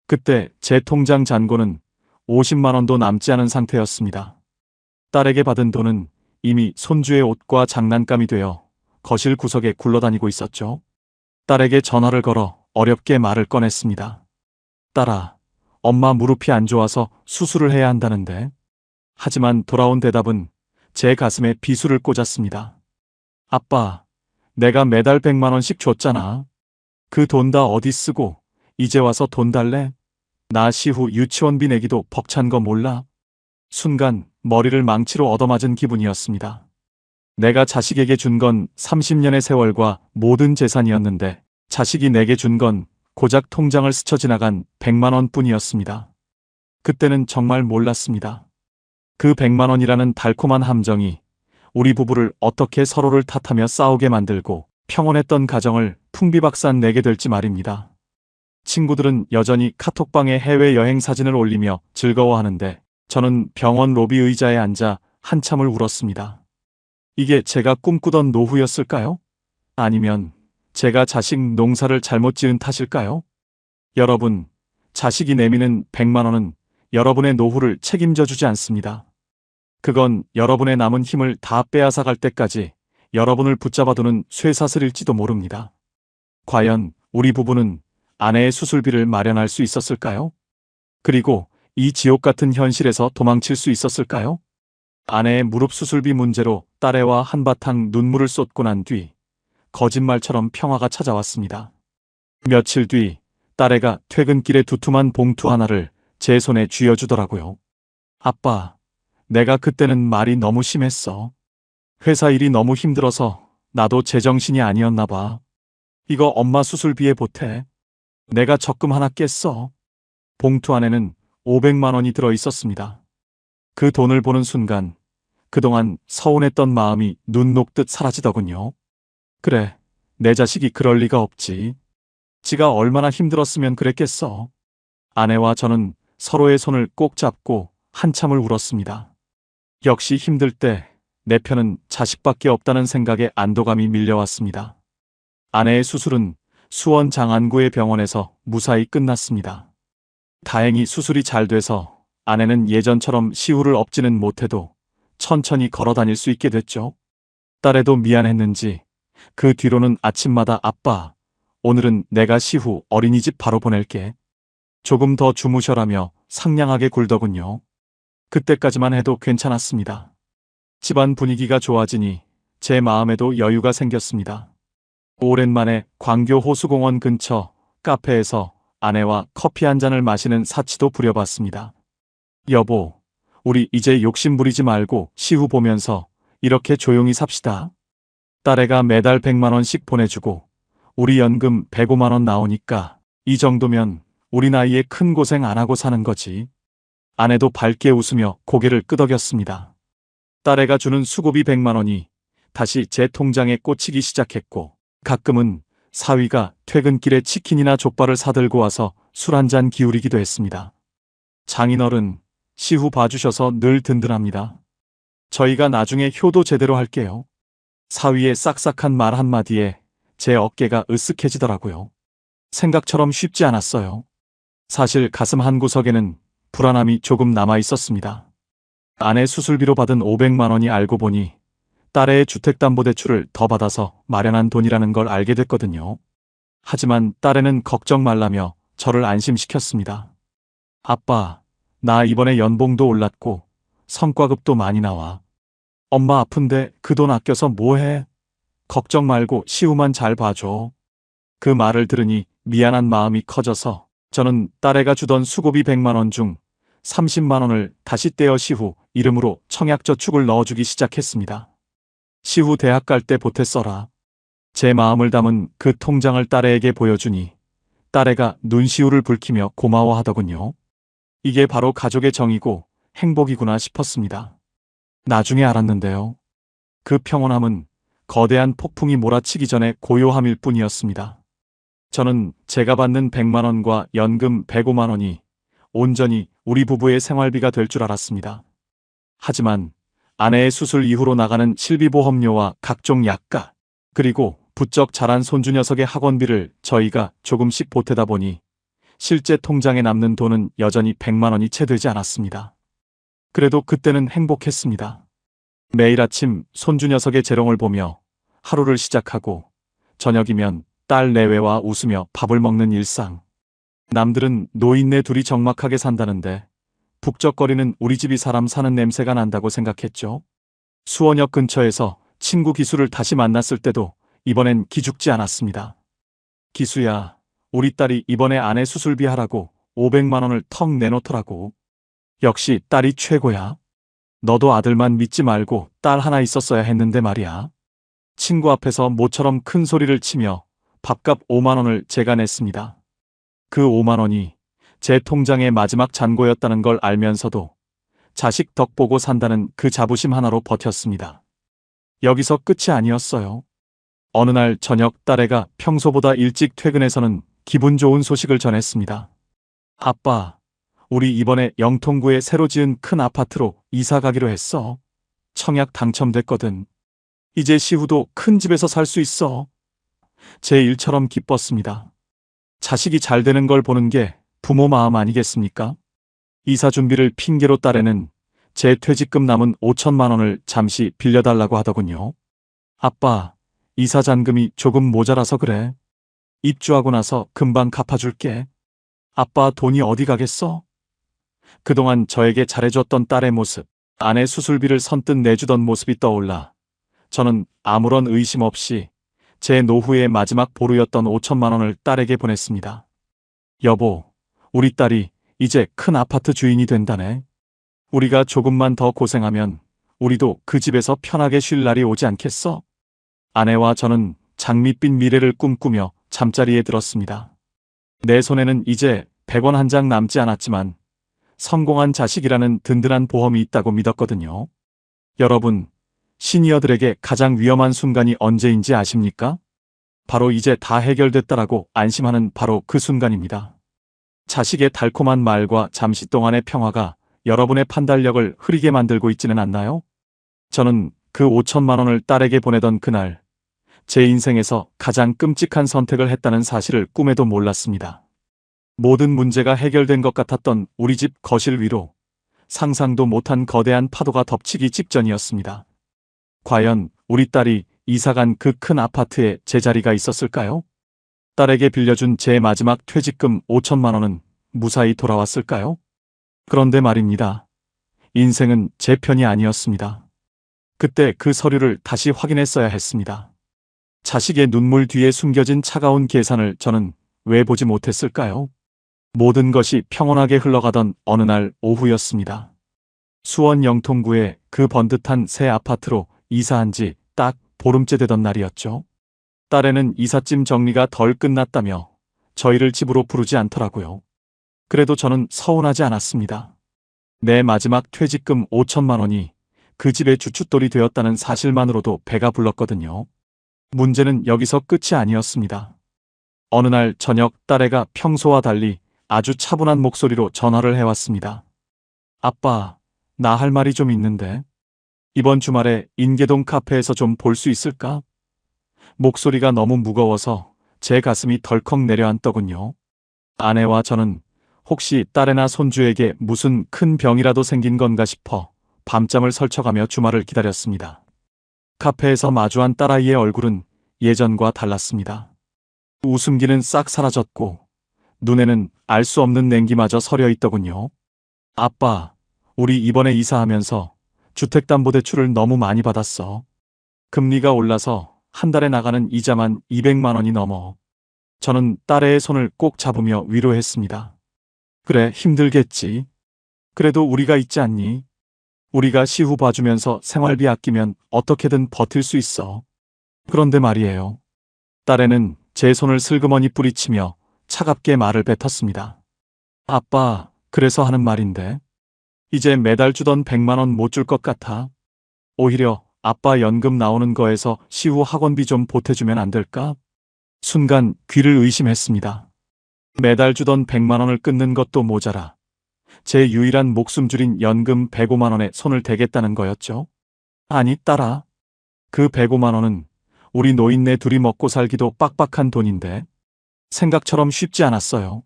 그때 제 통장 잔고는 50만 원도 남지 않은 상태였습니다. 딸에게 받은 돈은 이미 손주의 옷과 장난감이 되어 거실 구석에 굴러다니고 있었죠. 딸에게 전화를 걸어 어렵게 말을 꺼냈습니다. 딸아, 엄마 무릎이 안 좋아서 수술을 해야 한다는데. 하지만 돌아온 대답은 제 가슴에 비수를 꽂았습니다. 아빠, 내가 매달 100만 원씩 줬잖아. 그 돈 다 어디 쓰고 이제 와서 돈 달래? 나 시후 유치원비 내기도 벅찬 거 몰라? 순간 머리를 망치로 얻어맞은 기분이었습니다. 내가 자식에게 준 건 30년의 세월과 모든 재산이었는데 자식이 내게 준 건 고작 통장을 스쳐 지나간 100만 원 뿐이었습니다. 그때는 정말 몰랐습니다. 그 100만 원이라는 달콤한 함정이 우리 부부를 어떻게 서로를 탓하며 싸우게 만들고 평온했던 가정을 풍비박산 내게 될지 말입니다. 친구들은 여전히 카톡방에 해외여행 사진을 올리며 즐거워하는데 저는 병원 로비 의자에 앉아 한참을 울었습니다. 이게 제가 꿈꾸던 노후였을까요? 아니면 제가 자식 농사를 잘못 지은 탓일까요? 여러분, 자식이 내미는 100만 원은 여러분의 노후를 책임져 주지 않습니다. 그건 여러분의 남은 힘을 다 빼앗아갈 때까지 여러분을 붙잡아두는 쇠사슬일지도 모릅니다. 과연 우리 부부는 아내의 수술비를 마련할 수 있었을까요? 그리고 이 지옥 같은 현실에서 도망칠 수 있었을까요? 아내의 무릎 수술비 문제로 딸애와 한바탕 눈물을 쏟고 난 뒤 거짓말처럼 평화가 찾아왔습니다. 며칠 뒤 딸애가 퇴근길에 두툼한 봉투 하나를 제 손에 쥐어주더라고요. 아빠, 내가 그때는 말이 너무 심했어. 회사 일이 너무 힘들어서 나도 제정신이 아니었나 봐. 이거 엄마 수술비에 보태. 내가 적금 하나 깼어. 봉투 안에는 500만 원이 들어 있었습니다. 그 돈을 보는 순간 그동안 서운했던 마음이 눈 녹듯 사라지더군요. 그래, 내 자식이 그럴 리가 없지. 지가 얼마나 힘들었으면 그랬겠어. 아내와 저는 서로의 손을 꼭 잡고 한참을 울었습니다. 역시 힘들 때 내 편은 자식밖에 없다는 생각에 안도감이 밀려왔습니다. 아내의 수술은 수원 장안구의 병원에서 무사히 끝났습니다. 다행히 수술이 잘 돼서 아내는 예전처럼 시후를 업지는 못해도 천천히 걸어 다닐 수 있게 됐죠. 딸애도 미안했는지 그 뒤로는 아침마다 아빠, 오늘은 내가 시후 어린이집 바로 보낼게. 조금 더 주무셔라며 상냥하게 굴더군요. 그때까지만 해도 괜찮았습니다. 집안 분위기가 좋아지니 제 마음에도 여유가 생겼습니다. 오랜만에 광교 호수공원 근처 카페에서 아내와 커피 한 잔을 마시는 사치도 부려봤습니다. 여보, 우리 이제 욕심 부리지 말고 시후 보면서 이렇게 조용히 삽시다. 딸애가 매달 100만 원씩 보내주고 우리 연금 105만 원 나오니까 이 정도면 우리 나이에 큰 고생 안 하고 사는 거지. 아내도 밝게 웃으며 고개를 끄덕였습니다. 딸애가 주는 수고비 100만 원이 다시 제 통장에 꽂히기 시작했고, 가끔은 사위가 퇴근길에 치킨이나 족발을 사들고 와서 술 한잔 기울이기도 했습니다. 장인어른, 시후 봐주셔서 늘 든든합니다. 저희가 나중에 효도 제대로 할게요. 사위의 싹싹한 말 한마디에 제 어깨가 으쓱해지더라고요. 생각처럼 쉽지 않았어요. 사실 가슴 한구석에는 불안함이 조금 남아 있었습니다. 아내 수술비로 받은 500만 원이 알고 보니 딸의 주택담보대출을 더 받아서 마련한 돈이라는 걸 알게 됐거든요. 하지만 딸애는 걱정 말라며 저를 안심시켰습니다. 아빠, 나 이번에 연봉도 올랐고 성과급도 많이 나와. 엄마 아픈데 그 돈 아껴서 뭐해? 걱정 말고 시우만 잘 봐줘. 그 말을 들으니 미안한 마음이 커져서 저는 딸애가 주던 수고비 100만 원 중 30만 원을 다시 떼어 시후 이름으로 청약저축을 넣어주기 시작했습니다. 시후 대학 갈 때 보태 써라. 제 마음을 담은 그 통장을 딸애에게 보여주니 딸애가 눈시울을 붉히며 고마워하더군요. 이게 바로 가족의 정이고 행복이구나 싶었습니다. 나중에 알았는데요. 그 평온함은 거대한 폭풍이 몰아치기 전에 고요함일 뿐이었습니다. 저는 제가 받는 100만 원과 연금 105만 원이 온전히 우리 부부의 생활비가 될 줄 알았습니다. 하지만 아내의 수술 이후로 나가는 실비보험료와 각종 약가, 그리고 부쩍 자란 손주 녀석의 학원비를 저희가 조금씩 보태다 보니 실제 통장에 남는 돈은 여전히 100만 원이 채 되지 않았습니다. 그래도 그때는 행복했습니다. 매일 아침 손주 녀석의 재롱을 보며 하루를 시작하고 저녁이면 딸 내외와 웃으며 밥을 먹는 일상. 남들은 노인네 둘이 적막하게 산다는데 북적거리는 우리 집이 사람 사는 냄새가 난다고 생각했죠. 수원역 근처에서 친구 기수를 다시 만났을 때도 이번엔 기죽지 않았습니다. 기수야, 우리 딸이 이번에 아내 수술비 하라고 500만 원을 턱 내놓더라고. 역시 딸이 최고야. 너도 아들만 믿지 말고 딸 하나 있었어야 했는데 말이야. 친구 앞에서 모처럼 큰 소리를 치며 밥값 5만 원을 제가 냈습니다. 그 5만 원이 제 통장의 마지막 잔고였다는 걸 알면서도 자식 덕 보고 산다는 그 자부심 하나로 버텼습니다. 여기서 끝이 아니었어요. 어느 날 저녁 딸애가 평소보다 일찍 퇴근해서는 기분 좋은 소식을 전했습니다. 아빠, 우리 이번에 영통구에 새로 지은 큰 아파트로 이사 가기로 했어. 청약 당첨됐거든. 이제 시후도 큰 집에서 살 수 있어. 제 일처럼 기뻤습니다. 자식이 잘 되는 걸 보는 게 부모 마음 아니겠습니까? 이사 준비를 핑계로 딸애는 제 퇴직금 남은 5천만 원을 잠시 빌려달라고 하더군요. 아빠, 이사 잔금이 조금 모자라서 그래. 입주하고 나서 금방 갚아줄게. 아빠 돈이 어디 가겠어? 그동안 저에게 잘해줬던 딸의 모습, 아내 수술비를 선뜻 내주던 모습이 떠올라 저는 아무런 의심 없이 제 노후의 마지막 보루였던 5천만 원을 딸에게 보냈습니다. 여보, 우리 딸이 이제 큰 아파트 주인이 된다네. 우리가 조금만 더 고생하면 우리도 그 집에서 편하게 쉴 날이 오지 않겠어? 아내와 저는 장밋빛 미래를 꿈꾸며 잠자리에 들었습니다. 내 손에는 이제 100원 한 장 남지 않았지만 성공한 자식이라는 든든한 보험이 있다고 믿었거든요. 여러분, 시니어들에게 가장 위험한 순간이 언제인지 아십니까? 바로 이제 다 해결됐다라고 안심하는 바로 그 순간입니다. 자식의 달콤한 말과 잠시 동안의 평화가 여러분의 판단력을 흐리게 만들고 있지는 않나요? 저는 그 5천만 원을 딸에게 보내던 그날, 제 인생에서 가장 끔찍한 선택을 했다는 사실을 꿈에도 몰랐습니다. 모든 문제가 해결된 것 같았던 우리 집 거실 위로 상상도 못한 거대한 파도가 덮치기 직전이었습니다. 과연 우리 딸이 이사간 그 큰 아파트에 제 자리가 있었을까요? 딸에게 빌려준 제 마지막 퇴직금 5천만 원은 무사히 돌아왔을까요? 그런데 말입니다. 인생은 제 편이 아니었습니다. 그때 그 서류를 다시 확인했어야 했습니다. 자식의 눈물 뒤에 숨겨진 차가운 계산을 저는 왜 보지 못했을까요? 모든 것이 평온하게 흘러가던 어느 날 오후였습니다. 수원 영통구의 그 번듯한 새 아파트로 이사한 지 딱 보름째 되던 날이었죠. 딸애는 이삿짐 정리가 덜 끝났다며 저희를 집으로 부르지 않더라고요. 그래도 저는 서운하지 않았습니다. 내 마지막 퇴직금 5천만 원이 그 집의 주춧돌이 되었다는 사실만으로도 배가 불렀거든요. 문제는 여기서 끝이 아니었습니다. 어느 날 저녁 딸애가 평소와 달리 아주 차분한 목소리로 전화를 해왔습니다. 아빠, 나 할 말이 좀 있는데 이번 주말에 인계동 카페에서 좀 볼 수 있을까? 목소리가 너무 무거워서 제 가슴이 덜컥 내려앉더군요. 아내와 저는 혹시 딸애나 손주에게 무슨 큰 병이라도 생긴 건가 싶어 밤잠을 설쳐가며 주말을 기다렸습니다. 카페에서 마주한 딸아이의 얼굴은 예전과 달랐습니다. 웃음기는 싹 사라졌고 눈에는 알 수 없는 냉기마저 서려 있더군요. 아빠, 우리 이번에 이사하면서 주택담보대출을 너무 많이 받았어. 금리가 올라서 한 달에 나가는 이자만 200만 원이 넘어. 저는 딸애의 손을 꼭 잡으며 위로했습니다. 그래, 힘들겠지. 그래도 우리가 있지 않니? 우리가 시후 봐주면서 생활비 아끼면 어떻게든 버틸 수 있어. 그런데 말이에요. 딸애는 제 손을 슬그머니 뿌리치며 차갑게 말을 뱉었습니다. 아빠, 그래서 하는 말인데. 이제 매달 주던 100만 원 못 줄 것 같아. 오히려 아빠 연금 나오는 거에서 시후 학원비 좀 보태주면 안 될까? 순간 귀를 의심했습니다. 매달 주던 100만 원을 끊는 것도 모자라 제 유일한 목숨줄인 연금 105만 원에 손을 대겠다는 거였죠. 아니, 딸아. 그 105만 원은 우리 노인네 둘이 먹고 살기도 빡빡한 돈인데 생각처럼 쉽지 않았어요.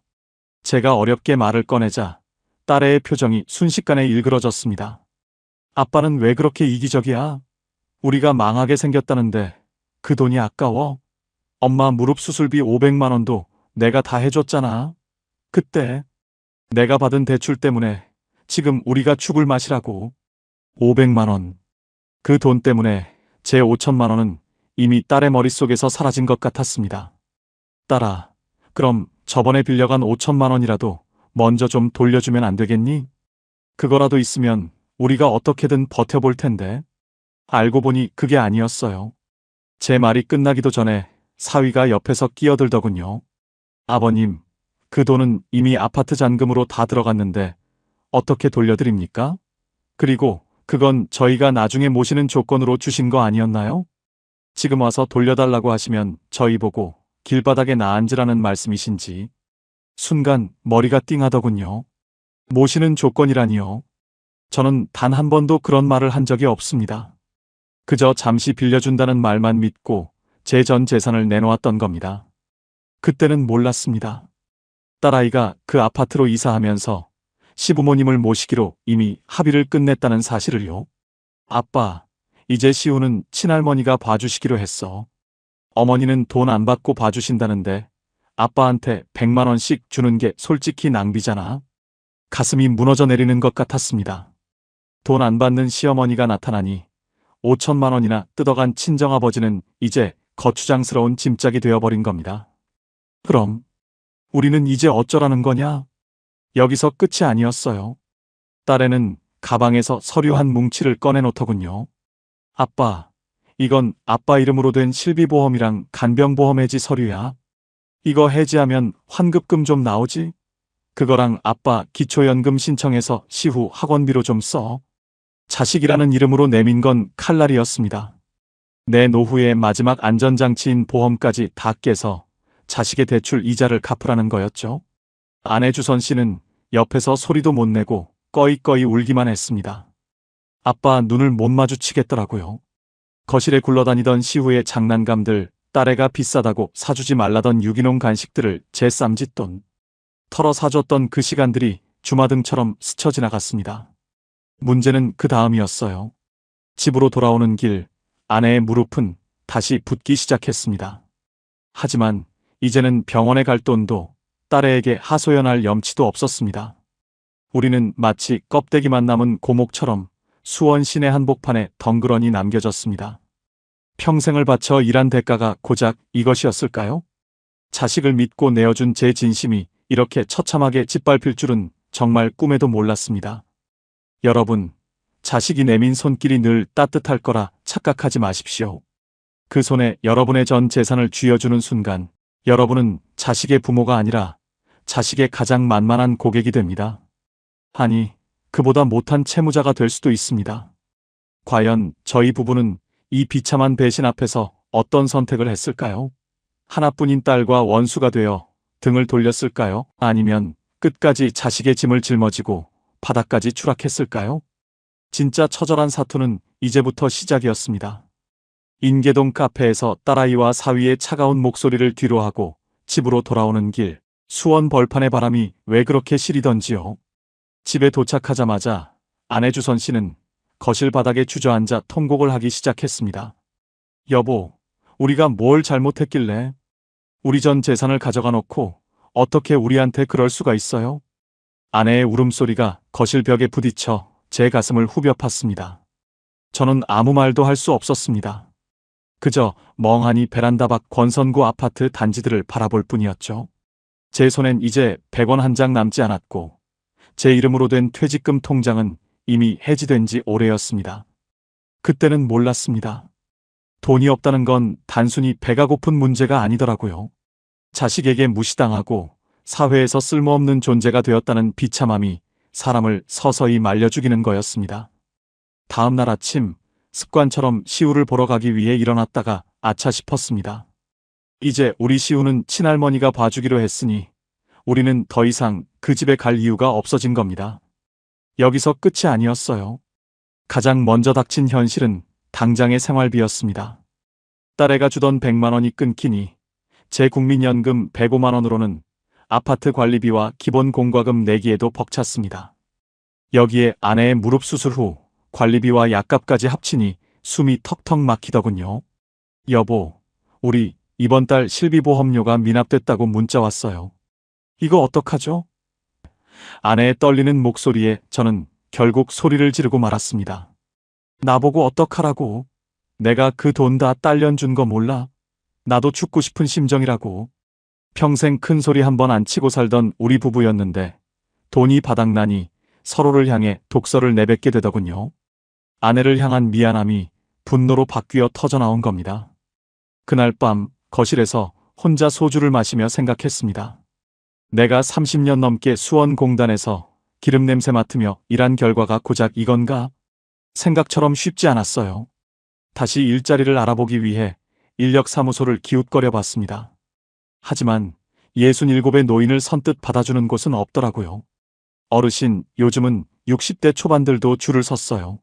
제가 어렵게 말을 꺼내자 딸애의 표정이 순식간에 일그러졌습니다. 아빠는 왜 그렇게 이기적이야? 우리가 망하게 생겼다는데 그 돈이 아까워? 엄마 무릎 수술비 500만 원도 내가 다 해줬잖아. 그때 내가 받은 대출 때문에 지금 우리가 죽을 맛이라고. 500만 원. 그 돈 때문에 제 5천만 원은 이미 딸의 머릿속에서 사라진 것 같았습니다. 딸아, 그럼 저번에 빌려간 5천만 원이라도 먼저 좀 돌려주면 안 되겠니? 그거라도 있으면 우리가 어떻게든 버텨볼 텐데. 알고 보니 그게 아니었어요. 제 말이 끝나기도 전에 사위가 옆에서 끼어들더군요. 아버님, 그 돈은 이미 아파트 잔금으로 다 들어갔는데 어떻게 돌려드립니까? 그리고 그건 저희가 나중에 모시는 조건으로 주신 거 아니었나요? 지금 와서 돌려달라고 하시면 저희 보고 길바닥에 나앉으라는 말씀이신지. 순간 머리가 띵하더군요. 모시는 조건이라니요. 저는 단 한 번도 그런 말을 한 적이 없습니다. 그저 잠시 빌려준다는 말만 믿고 제 전 재산을 내놓았던 겁니다. 그때는 몰랐습니다. 딸아이가 그 아파트로 이사하면서 시부모님을 모시기로 이미 합의를 끝냈다는 사실을요. 아빠, 이제 시우는 친할머니가 봐주시기로 했어. 어머니는 돈 안 받고 봐주신다는데 아빠한테 100만 원씩 주는 게 솔직히 낭비잖아. 가슴이 무너져 내리는 것 같았습니다. 돈 안 받는 시어머니가 나타나니 5천만 원이나 뜯어간 친정아버지는 이제 거추장스러운 짐짝이 되어버린 겁니다. 그럼 우리는 이제 어쩌라는 거냐? 여기서 끝이 아니었어요. 딸애는 가방에서 서류 한 뭉치를 꺼내놓더군요. 아빠, 이건 아빠 이름으로 된 실비보험이랑 간병보험 해지 서류야. 이거 해지하면 환급금 좀 나오지? 그거랑 아빠 기초연금 신청해서 시후 학원비로 좀 써. 자식이라는 이름으로 내민 건 칼날이었습니다. 내 노후의 마지막 안전장치인 보험까지 다 깨서 자식의 대출 이자를 갚으라는 거였죠. 아내 주선 씨는 옆에서 소리도 못 내고 꺼이꺼이 울기만 했습니다. 아빠 눈을 못 마주치겠더라고요. 거실에 굴러다니던 시후의 장난감들, 딸애가 비싸다고 사주지 말라던 유기농 간식들을 제 쌈짓돈 털어 사줬던 그 시간들이 주마등처럼 스쳐 지나갔습니다. 문제는 그 다음이었어요. 집으로 돌아오는 길, 아내의 무릎은 다시 붓기 시작했습니다. 하지만 이제는 병원에 갈 돈도 딸애에게 하소연할 염치도 없었습니다. 우리는 마치 껍데기만 남은 고목처럼 수원 시내 한복판에 덩그러니 남겨졌습니다. 평생을 바쳐 일한 대가가 고작 이것이었을까요? 자식을 믿고 내어준 제 진심이 이렇게 처참하게 짓밟힐 줄은 정말 꿈에도 몰랐습니다. 여러분, 자식이 내민 손길이 늘 따뜻할 거라 착각하지 마십시오. 그 손에 여러분의 전 재산을 쥐어주는 순간 여러분은 자식의 부모가 아니라 자식의 가장 만만한 고객이 됩니다. 아니, 그보다 못한 채무자가 될 수도 있습니다. 과연 저희 부부는 이 비참한 배신 앞에서 어떤 선택을 했을까요? 하나뿐인 딸과 원수가 되어 등을 돌렸을까요? 아니면 끝까지 자식의 짐을 짊어지고 바닥까지 추락했을까요? 진짜 처절한 사투는 이제부터 시작이었습니다. 인계동 카페에서 딸아이와 사위의 차가운 목소리를 뒤로하고 집으로 돌아오는 길, 수원 벌판의 바람이 왜 그렇게 시리던지요. 집에 도착하자마자 아내 주선 씨는 거실 바닥에 주저앉아 통곡을 하기 시작했습니다. 여보, 우리가 뭘 잘못했길래? 우리 전 재산을 가져가 놓고 어떻게 우리한테 그럴 수가 있어요? 아내의 울음소리가 거실 벽에 부딪혀 제 가슴을 후벼 팠습니다. 저는 아무 말도 할 수 없었습니다. 그저 멍하니 베란다 밖 권선구 아파트 단지들을 바라볼 뿐이었죠. 제 손엔 이제 100원 한 장 남지 않았고 제 이름으로 된 퇴직금 통장은 이미 해지된 지 오래였습니다. 그때는 몰랐습니다. 돈이 없다는 건 단순히 배가 고픈 문제가 아니더라고요. 자식에게 무시당하고 사회에서 쓸모없는 존재가 되었다는 비참함이 사람을 서서히 말려 죽이는 거였습니다. 다음 날 아침 습관처럼 시우를 보러 가기 위해 일어났다가 아차 싶었습니다. 이제 우리 시우는 친할머니가 봐주기로 했으니 우리는 더 이상 그 집에 갈 이유가 없어진 겁니다. 여기서 끝이 아니었어요. 가장 먼저 닥친 현실은 당장의 생활비였습니다. 딸애가 주던 100만 원이 끊기니 제 국민연금 105만 원으로는 아파트 관리비와 기본 공과금 내기에도 벅찼습니다. 여기에 아내의 무릎 수술 후 관리비와 약값까지 합치니 숨이 턱턱 막히더군요. 여보, 우리 이번 달 실비보험료가 미납됐다고 문자 왔어요. 이거 어떡하죠? 아내의 떨리는 목소리에 저는 결국 소리를 지르고 말았습니다. 나보고 어떡하라고? 내가 그 돈 다 딸년 준 거 몰라? 나도 죽고 싶은 심정이라고. 평생 큰 소리 한 번 안 치고 살던 우리 부부였는데 돈이 바닥나니 서로를 향해 독서를 내뱉게 되더군요. 아내를 향한 미안함이 분노로 바뀌어 터져나온 겁니다. 그날 밤 거실에서 혼자 소주를 마시며 생각했습니다. 내가 30년 넘게 수원공단에서 기름 냄새 맡으며 일한 결과가 고작 이건가? 생각처럼 쉽지 않았어요. 다시 일자리를 알아보기 위해 인력사무소를 기웃거려 봤습니다. 하지만 67의 노인을 선뜻 받아주는 곳은 없더라고요. 어르신, 요즘은 60대 초반들도 줄을 섰어요.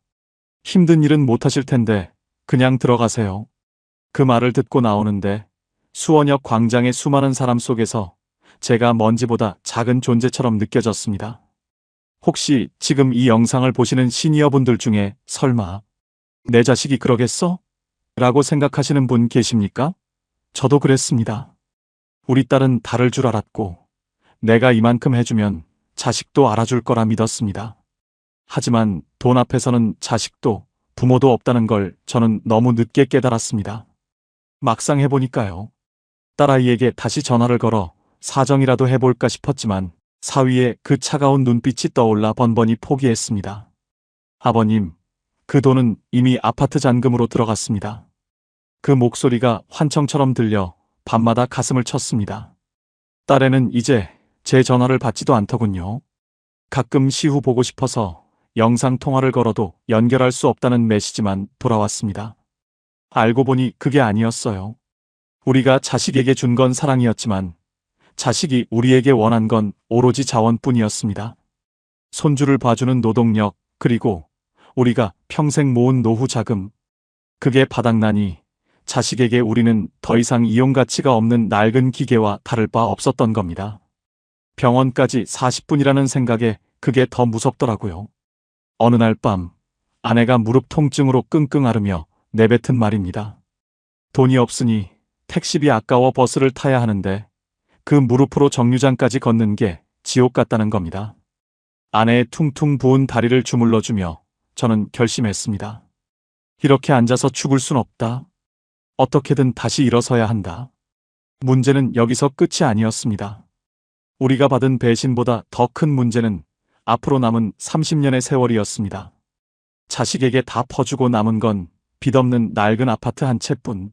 힘든 일은 못하실 텐데 그냥 들어가세요. 그 말을 듣고 나오는데 수원역 광장의 수많은 사람 속에서 제가 먼지보다 작은 존재처럼 느껴졌습니다. 혹시 지금 이 영상을 보시는 시니어분들 중에 설마 내 자식이 그러겠어? 라고 생각하시는 분 계십니까? 저도 그랬습니다. 우리 딸은 다를 줄 알았고 내가 이만큼 해주면 자식도 알아줄 거라 믿었습니다. 하지만 돈 앞에서는 자식도 부모도 없다는 걸 저는 너무 늦게 깨달았습니다. 막상 해보니까요. 딸아이에게 다시 전화를 걸어 사정이라도 해볼까 싶었지만 사위의 그 차가운 눈빛이 떠올라 번번이 포기했습니다. 아버님, 그 돈은 이미 아파트 잔금으로 들어갔습니다. 그 목소리가 환청처럼 들려 밤마다 가슴을 쳤습니다. 딸애는 이제 제 전화를 받지도 않더군요. 가끔 시후 보고 싶어서 영상통화를 걸어도 연결할 수 없다는 메시지만 돌아왔습니다. 알고 보니 그게 아니었어요. 우리가 자식에게 준 건 사랑이었지만 자식이 우리에게 원한 건 오로지 자원뿐이었습니다. 손주를 봐주는 노동력, 그리고 우리가 평생 모은 노후 자금. 그게 바닥나니 자식에게 우리는 더 이상 이용 가치가 없는 낡은 기계와 다를 바 없었던 겁니다. 병원까지 40분이라는 생각에 그게 더 무섭더라고요. 어느 날 밤 아내가 무릎 통증으로 끙끙 앓으며 내뱉은 말입니다. 돈이 없으니 택시비 아까워 버스를 타야 하는데 그 무릎으로 정류장까지 걷는 게 지옥 같다는 겁니다. 아내의 퉁퉁 부은 다리를 주물러주며 저는 결심했습니다. 이렇게 앉아서 죽을 순 없다. 어떻게든 다시 일어서야 한다. 문제는 여기서 끝이 아니었습니다. 우리가 받은 배신보다 더 큰 문제는 앞으로 남은 30년의 세월이었습니다. 자식에게 다 퍼주고 남은 건 빚없는 낡은 아파트 한 채뿐.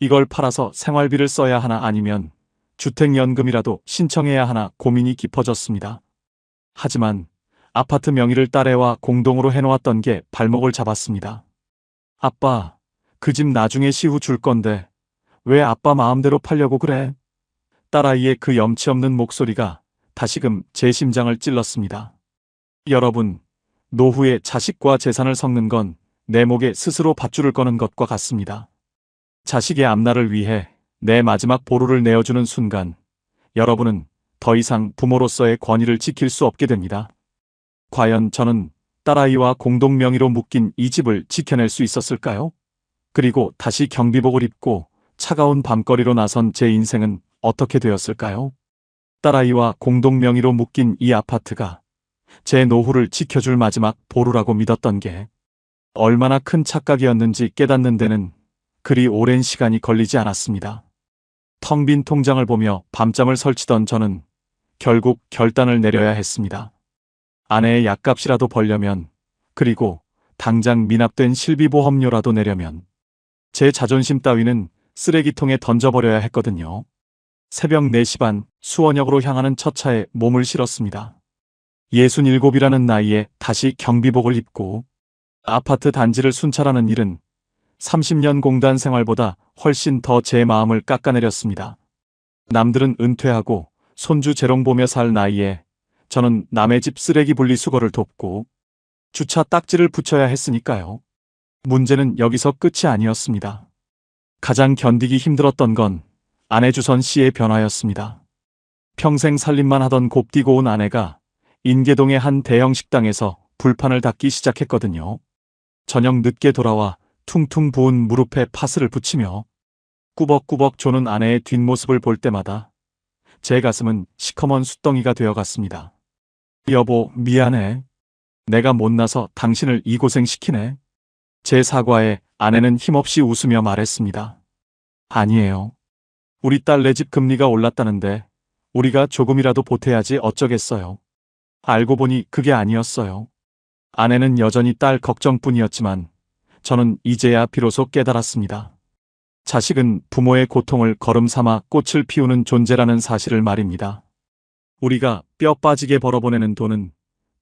이걸 팔아서 생활비를 써야 하나 아니면 주택연금이라도 신청해야 하나 고민이 깊어졌습니다. 하지만 아파트 명의를 딸애와 공동으로 해놓았던 게 발목을 잡았습니다. 아빠, 그 집 나중에 시후 줄 건데 왜 아빠 마음대로 팔려고 그래? 딸아이의 그 염치 없는 목소리가 다시금 제 심장을 찔렀습니다. 여러분, 노후에 자식과 재산을 섞는 건 내 목에 스스로 밧줄을 거는 것과 같습니다. 자식의 앞날을 위해 내 마지막 보루를 내어주는 순간, 여러분은 더 이상 부모로서의 권위를 지킬 수 없게 됩니다. 과연 저는 딸아이와 공동 명의로 묶인 이 집을 지켜낼 수 있었을까요? 그리고 다시 경비복을 입고 차가운 밤거리로 나선 제 인생은 어떻게 되었을까요? 딸아이와 공동 명의로 묶인 이 아파트가 제 노후를 지켜줄 마지막 보루라고 믿었던 게 얼마나 큰 착각이었는지 깨닫는 데는 그리 오랜 시간이 걸리지 않았습니다. 텅 빈 통장을 보며 밤잠을 설치던 저는 결국 결단을 내려야 했습니다. 아내의 약값이라도 벌려면, 그리고 당장 미납된 실비보험료라도 내려면 제 자존심 따위는 쓰레기통에 던져버려야 했거든요. 새벽 4시 반 수원역으로 향하는 첫 차에 몸을 실었습니다. 67이라는 나이에 다시 경비복을 입고 아파트 단지를 순찰하는 일은 30년 공단 생활보다 훨씬 더 제 마음을 깎아내렸습니다. 남들은 은퇴하고 손주 재롱 보며 살 나이에 저는 남의 집 쓰레기 분리수거를 돕고 주차 딱지를 붙여야 했으니까요. 문제는 여기서 끝이 아니었습니다. 가장 견디기 힘들었던 건 아내 주선 씨의 변화였습니다. 평생 살림만 하던 곱디고 온 아내가 인계동의 한 대형 식당에서 불판을 닦기 시작했거든요. 저녁 늦게 돌아와 퉁퉁 부은 무릎에 파스를 붙이며 꾸벅꾸벅 조는 아내의 뒷모습을 볼 때마다 제 가슴은 시커먼 숫덩이가 되어갔습니다. 여보, 미안해. 내가 못나서 당신을 이 고생시키네. 제 사과에 아내는 힘없이 웃으며 말했습니다. 아니에요. 우리 딸네 집 금리가 올랐다는데 우리가 조금이라도 보태야지 어쩌겠어요. 알고 보니 그게 아니었어요. 아내는 여전히 딸 걱정뿐이었지만 저는 이제야 비로소 깨달았습니다. 자식은 부모의 고통을 거름삼아 꽃을 피우는 존재라는 사실을 말입니다. 우리가 뼈 빠지게 벌어보내는 돈은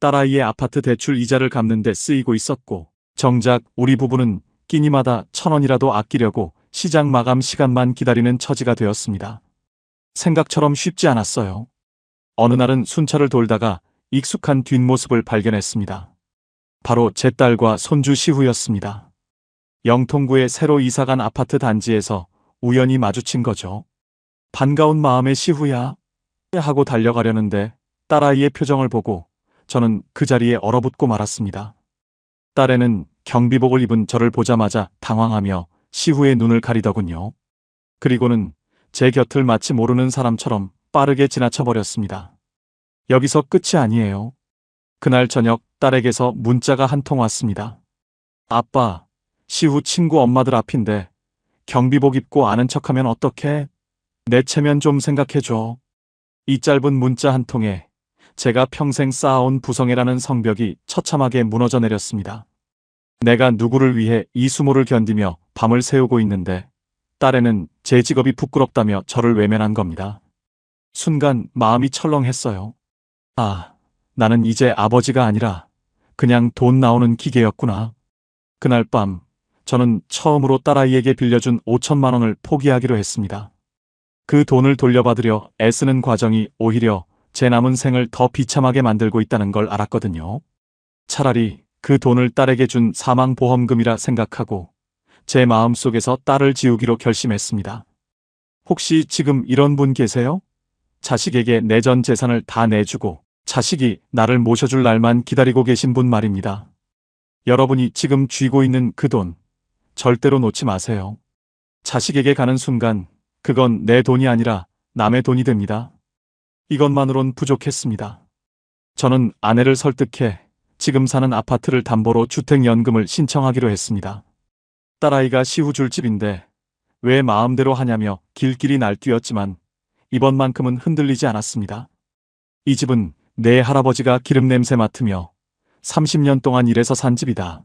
딸아이의 아파트 대출 이자를 갚는 데 쓰이고 있었고, 정작 우리 부부는 끼니마다 1,000원이라도 아끼려고 시장 마감 시간만 기다리는 처지가 되었습니다. 생각처럼 쉽지 않았어요. 어느 날은 순찰을 돌다가 익숙한 뒷모습을 발견했습니다. 바로 제 딸과 손주 시후였습니다. 영통구에 새로 이사간 아파트 단지에서 우연히 마주친 거죠. 반가운 마음에 시후야 하고 달려가려는데 딸아이의 표정을 보고 저는 그 자리에 얼어붙고 말았습니다. 딸애는 경비복을 입은 저를 보자마자 당황하며 시후의 눈을 가리더군요. 그리고는 제 곁을 마치 모르는 사람처럼 빠르게 지나쳐버렸습니다. 여기서 끝이 아니에요. 그날 저녁 딸에게서 문자가 한 통 왔습니다. 아빠, 시후 친구 엄마들 앞인데 경비복 입고 아는 척하면 어떡해? 내 체면 좀 생각해줘. 이 짧은 문자 한 통에 제가 평생 쌓아온 부성애라는 성벽이 처참하게 무너져 내렸습니다. 내가 누구를 위해 이 수모를 견디며 밤을 새우고 있는데 딸애는 제 직업이 부끄럽다며 저를 외면한 겁니다. 순간 마음이 철렁했어요. 아, 나는 이제 아버지가 아니라 그냥 돈 나오는 기계였구나. 그날 밤 저는 처음으로 딸아이에게 빌려준 5천만 원을 포기하기로 했습니다. 그 돈을 돌려받으려 애쓰는 과정이 오히려 제 남은 생을 더 비참하게 만들고 있다는 걸 알았거든요. 차라리 그 돈을 딸에게 준 사망보험금이라 생각하고 제 마음속에서 딸을 지우기로 결심했습니다. 혹시 지금 이런 분 계세요? 자식에게 내 전 재산을 다 내주고 자식이 나를 모셔줄 날만 기다리고 계신 분 말입니다. 여러분이 지금 쥐고 있는 그 돈 절대로 놓지 마세요. 자식에게 가는 순간 그건 내 돈이 아니라 남의 돈이 됩니다. 이것만으론 부족했습니다. 저는 아내를 설득해 지금 사는 아파트를 담보로 주택연금을 신청하기로 했습니다. 딸아이가 시후 줄 집인데 왜 마음대로 하냐며 길길이 날뛰었지만 이번만큼은 흔들리지 않았습니다. 이 집은 내 할아버지가 기름 냄새 맡으며 30년 동안 일해서 산 집이다.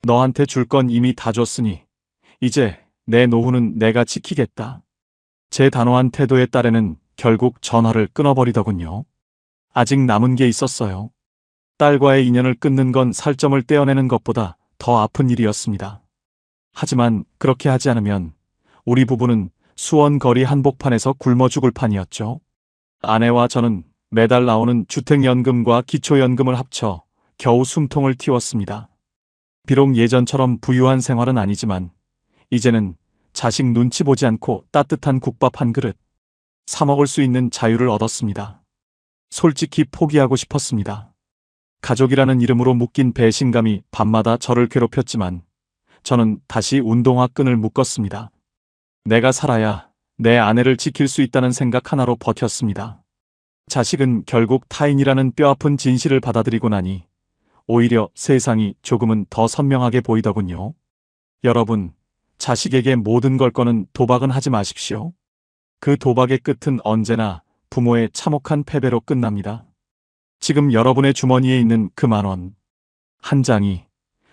너한테 줄 건 이미 다 줬으니 이제 내 노후는 내가 지키겠다. 제 단호한 태도에 딸에는 결국 전화를 끊어버리더군요. 아직 남은 게 있었어요. 딸과의 인연을 끊는 건 살점을 떼어내는 것보다 더 아픈 일이었습니다. 하지만 그렇게 하지 않으면 우리 부부는 수원 거리 한복판에서 굶어 죽을 판이었죠. 아내와 저는 매달 나오는 주택연금과 기초연금을 합쳐 겨우 숨통을 틔웠습니다. 비록 예전처럼 부유한 생활은 아니지만 이제는 자식 눈치 보지 않고 따뜻한 국밥 한 그릇 사 먹을 수 있는 자유를 얻었습니다. 솔직히 포기하고 싶었습니다. 가족이라는 이름으로 묶인 배신감이 밤마다 저를 괴롭혔지만 저는 다시 운동화 끈을 묶었습니다. 내가 살아야 내 아내를 지킬 수 있다는 생각 하나로 버텼습니다. 자식은 결국 타인이라는 뼈아픈 진실을 받아들이고 나니 오히려 세상이 조금은 더 선명하게 보이더군요. 여러분, 자식에게 모든 걸 거는 도박은 하지 마십시오. 그 도박의 끝은 언제나 부모의 참혹한 패배로 끝납니다. 지금 여러분의 주머니에 있는 그 10,000원 한 장이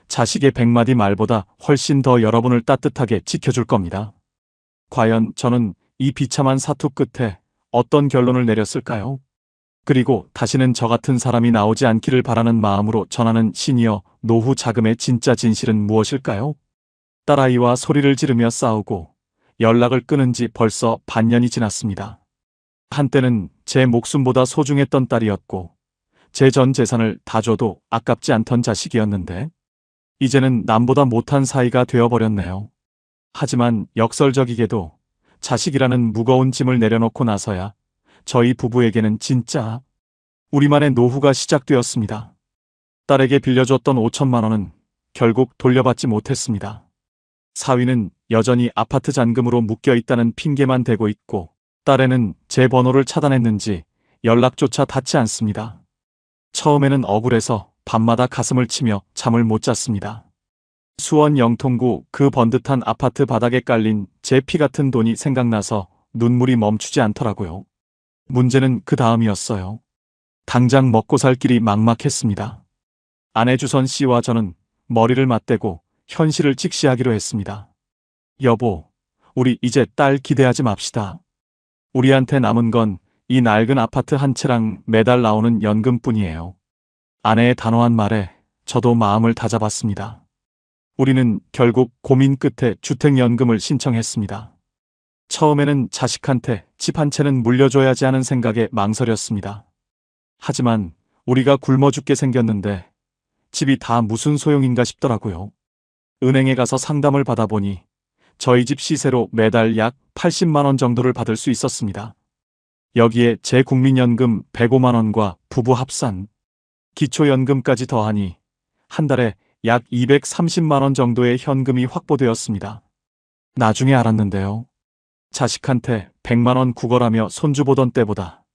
자식의 100마디 말보다 훨씬 더 여러분을 따뜻하게 지켜줄 겁니다. 과연 저는 이 비참한 사투 끝에 어떤 결론을 내렸을까요? 그리고 다시는 저 같은 사람이 나오지 않기를 바라는 마음으로 전하는 시니어 노후 자금의 진짜 진실은 무엇일까요? 딸아이와 소리를 지르며 싸우고 연락을 끊은 지 벌써 반년이 지났습니다. 한때는 제 목숨보다 소중했던 딸이었고 제 전 재산을 다 줘도 아깝지 않던 자식이었는데 이제는 남보다 못한 사이가 되어버렸네요. 하지만 역설적이게도 자식이라는 무거운 짐을 내려놓고 나서야 저희 부부에게는 진짜 우리만의 노후가 시작되었습니다. 딸에게 빌려줬던 5천만 원은 결국 돌려받지 못했습니다. 사위는 여전히 아파트 잔금으로 묶여있다는 핑계만 대고 있고 딸에는 제 번호를 차단했는지 연락조차 닿지 않습니다. 처음에는 억울해서 밤마다 가슴을 치며 잠을 못 잤습니다. 수원 영통구 그 번듯한 아파트 바닥에 깔린 제 피 같은 돈이 생각나서 눈물이 멈추지 않더라고요. 문제는 그 다음이었어요. 당장 먹고 살 길이 막막했습니다. 아내 주선 씨와 저는 머리를 맞대고 현실을 직시하기로 했습니다. 여보, 우리 이제 딸 기대하지 맙시다. 우리한테 남은 건 이 낡은 아파트 한 채랑 매달 나오는 연금뿐이에요. 아내의 단호한 말에 저도 마음을 다잡았습니다. 우리는 결국 고민 끝에 주택연금을 신청했습니다. 처음에는 자식한테 집 한 채는 물려줘야지 하는 생각에 망설였습니다. 하지만 우리가 굶어 죽게 생겼는데 집이 다 무슨 소용인가 싶더라고요. 은행에 가서 상담을 받아보니 저희 집 시세로 매달 약 80만 원 정도를 받을 수 있었습니다. 여기에 제 국민연금 105만 원과 부부 합산, 기초연금까지 더하니 한 달에 약 230만 원 정도의 현금이 확보되었습니다. 나중에 알았는데요. 자식한테 100만 원 구걸하며 손주 보던 때보다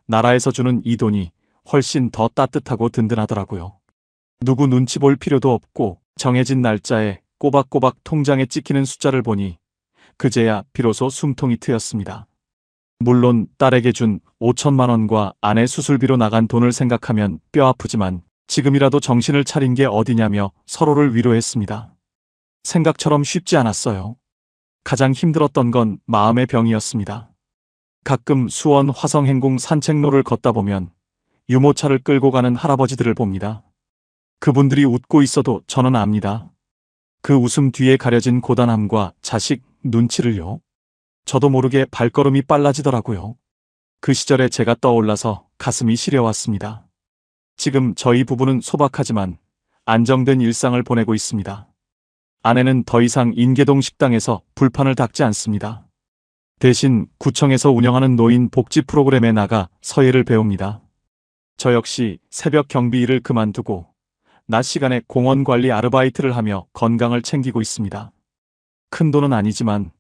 나라에서 주는 이 돈이 훨씬 더 따뜻하고 든든하더라고요. 누구 눈치 볼 필요도 없고 정해진 날짜에 꼬박꼬박 통장에 찍히는 숫자를 보니 그제야 비로소 숨통이 트였습니다. 물론 딸에게 준 5천만 원과 아내 수술비로 나간 돈을 생각하면 뼈 아프지만 지금이라도 정신을 차린 게 어디냐며 서로를 위로했습니다. 생각처럼 쉽지 않았어요. 가장 힘들었던 건 마음의 병이었습니다. 가끔 수원 화성행궁 산책로를 걷다 보면 유모차를 끌고 가는 할아버지들을 봅니다. 그분들이 웃고 있어도 저는 압니다. 그 웃음 뒤에 가려진 고단함과 자식 눈치를요. 저도 모르게 발걸음이 빨라지더라고요. 그 시절에 제가 떠올라서 가슴이 시려왔습니다. 지금 저희 부부는 소박하지만 안정된 일상을 보내고 있습니다. 아내는 더 이상 인계동 식당에서 불판을 닦지 않습니다. 대신 구청에서 운영하는 노인 복지 프로그램에 나가 서예를 배웁니다. 저 역시 새벽 경비 일을 그만두고 낮 시간에 공원 관리 아르바이트를 하며 건강을 챙기고 있습니다. 큰 돈은 아니지만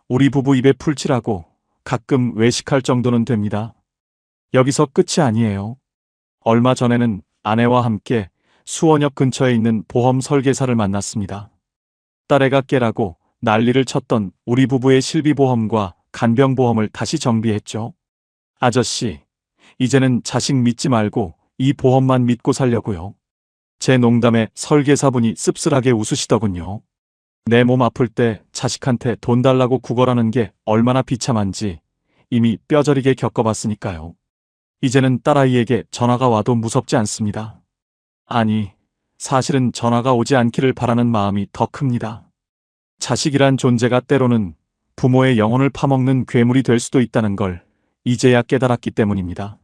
우리 부부 입에 풀칠하고 가끔 외식할 정도는 됩니다. 여기서 끝이 아니에요. 얼마 전에는 아내와 함께 수원역 근처에 있는 보험 설계사를 만났습니다. 딸애가 깨라고 난리를 쳤던 우리 부부의 실비보험과 간병보험을 다시 정비했죠. 아저씨, 이제는 자식 믿지 말고 이 보험만 믿고 살려고요. 제 농담에 설계사분이 씁쓸하게 웃으시더군요. 내 몸 아플 때 자식한테 돈 달라고 구걸하는 게 얼마나 비참한지 이미 뼈저리게 겪어봤으니까요. 이제는 딸아이에게 전화가 와도 무섭지 않습니다. 아니, 사실은 전화가 오지 않기를 바라는 마음이 더 큽니다. 자식이란 존재가 때로는 부모의 영혼을 파먹는 괴물이 될 수도 있다는 걸 이제야 깨달았기 때문입니다.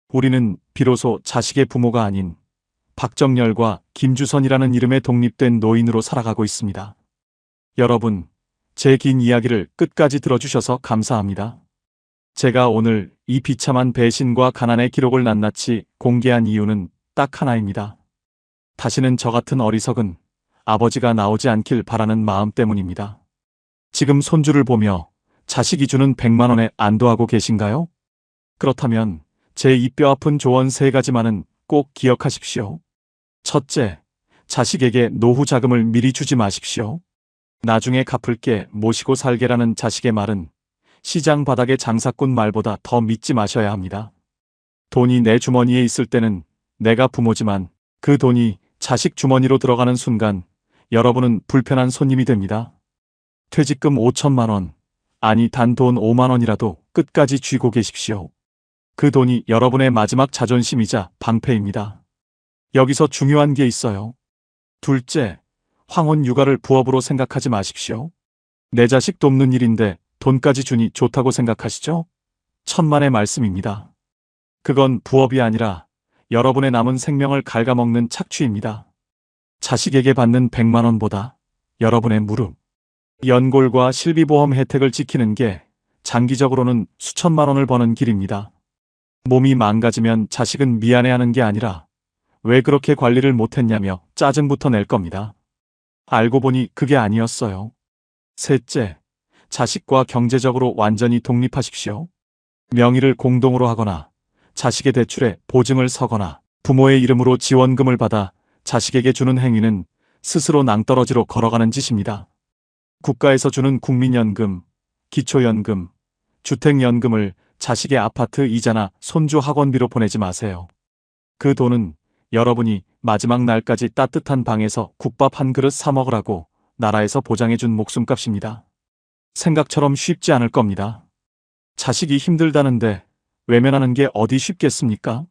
우리는 비로소 자식의 부모가 아닌 박정열과 김주선이라는 이름의 독립된 노인으로 살아가고 있습니다. 여러분, 제 긴 이야기를 끝까지 들어주셔서 감사합니다. 제가 오늘 이 비참한 배신과 가난의 기록을 낱낱이 공개한 이유는 딱 하나입니다. 다시는 저 같은 어리석은 아버지가 나오지 않길 바라는 마음 때문입니다. 지금 손주를 보며 자식이 주는 100만 원에 안도하고 계신가요? 그렇다면 제 이 뼈아픈 조언 3가지만은 꼭 기억하십시오. 첫째, 자식에게 노후 자금을 미리 주지 마십시오. 나중에 갚을게 모시고 살게라는 자식의 말은 시장 바닥의 장사꾼 말보다 더 믿지 마셔야 합니다. 돈이 내 주머니에 있을 때는 내가 부모지만 그 돈이 자식 주머니로 들어가는 순간 여러분은 불편한 손님이 됩니다. 퇴직금 5천만 원, 아니 단돈 5만 원이라도 끝까지 쥐고 계십시오. 그 돈이 여러분의 마지막 자존심이자 방패입니다. 여기서 중요한 게 있어요. 둘째, 황혼 육아를 부업으로 생각하지 마십시오. 내 자식 돕는 일인데 돈까지 주니 좋다고 생각하시죠? 천만의 말씀입니다. 그건 부업이 아니라 여러분의 남은 생명을 갉아먹는 착취입니다. 자식에게 받는 100만 원보다 여러분의 무릎, 연골과 실비보험 혜택을 지키는 게 장기적으로는 수천만 원을 버는 길입니다. 몸이 망가지면 자식은 미안해하는 게 아니라 왜 그렇게 관리를 못했냐며 짜증부터 낼 겁니다. 알고 보니 그게 아니었어요. 셋째, 자식과 경제적으로 완전히 독립하십시오. 명의를 공동으로 하거나 자식의 대출에 보증을 서거나 부모의 이름으로 지원금을 받아 자식에게 주는 행위는 스스로 낭떠러지로 걸어가는 짓입니다. 국가에서 주는 국민연금, 기초연금, 주택연금을 자식의 아파트 이자나 손주 학원비로 보내지 마세요. 그 돈은 여러분이 마지막 날까지 따뜻한 방에서 국밥 한 그릇 사 먹으라고 나라에서 보장해준 목숨값입니다. 생각처럼 쉽지 않을 겁니다. 자식이 힘들다는데 외면하는 게 어디 쉽겠습니까?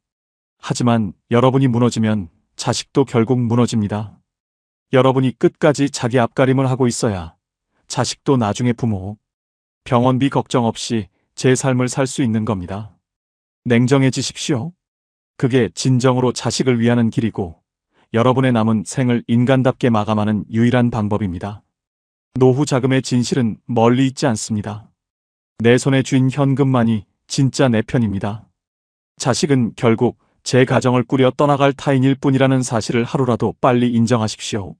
하지만 여러분이 무너지면 자식도 결국 무너집니다. 여러분이 끝까지 자기 앞가림을 하고 있어야 자식도 나중에 부모, 병원비 걱정 없이 제 삶을 살 수 있는 겁니다. 냉정해지십시오. 그게 진정으로 자식을 위하는 길이고 여러분의 남은 생을 인간답게 마감하는 유일한 방법입니다. 노후 자금의 진실은 멀리 있지 않습니다. 내 손에 쥔 현금만이 진짜 내 편입니다. 자식은 결국 제 가정을 꾸려 떠나갈 타인일 뿐이라는 사실을 하루라도 빨리 인정하십시오.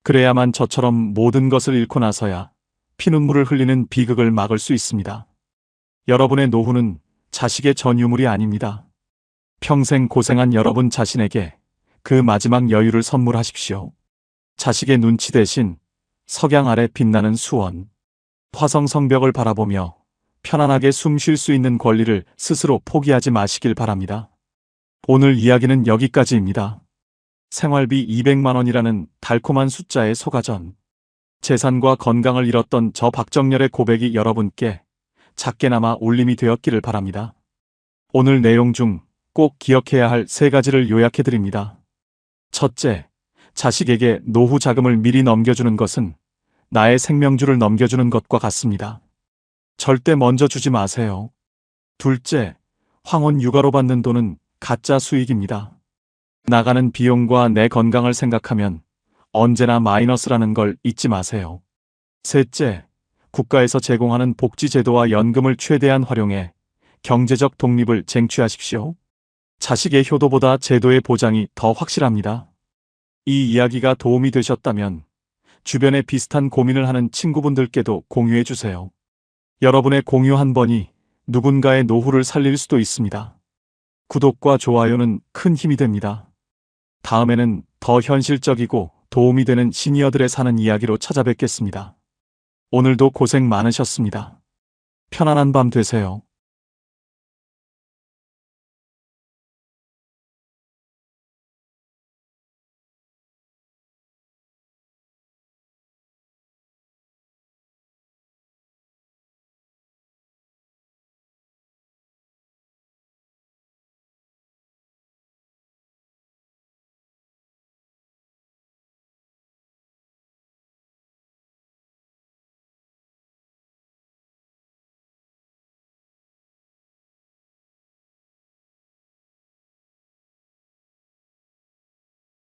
그래야만 저처럼 모든 것을 잃고 나서야 피눈물을 흘리는 비극을 막을 수 있습니다. 여러분의 노후는 자식의 전유물이 아닙니다. 평생 고생한 여러분 자신에게 그 마지막 여유를 선물하십시오. 자식의 눈치 대신 석양 아래 빛나는 수원, 화성 성벽을 바라보며 편안하게 숨 쉴 수 있는 권리를 스스로 포기하지 마시길 바랍니다. 오늘 이야기는 여기까지입니다. 생활비 200만 원이라는 달콤한 숫자에 속아전 재산과 건강을 잃었던 저 박정열의 고백이 여러분께 작게나마 울림이 되었기를 바랍니다. 오늘 내용 중 꼭 기억해야 할 3가지를 요약해드립니다. 첫째, 자식에게 노후 자금을 미리 넘겨주는 것은 나의 생명줄을 넘겨주는 것과 같습니다. 절대 먼저 주지 마세요. 둘째, 황혼 육아로 받는 돈은 가짜 수익입니다. 나가는 비용과 내 건강을 생각하면 언제나 마이너스라는 걸 잊지 마세요. 셋째, 국가에서 제공하는 복지제도와 연금을 최대한 활용해 경제적 독립을 쟁취하십시오. 자식의 효도보다 제도의 보장이 더 확실합니다. 이 이야기가 도움이 되셨다면 주변에 비슷한 고민을 하는 친구분들께도 공유해 주세요. 여러분의 공유 한 번이 누군가의 노후를 살릴 수도 있습니다. 구독과 좋아요는 큰 힘이 됩니다. 다음에는 더 현실적이고 도움이 되는 시니어들의 사는 이야기로 찾아뵙겠습니다. 오늘도 고생 많으셨습니다. 편안한 밤 되세요.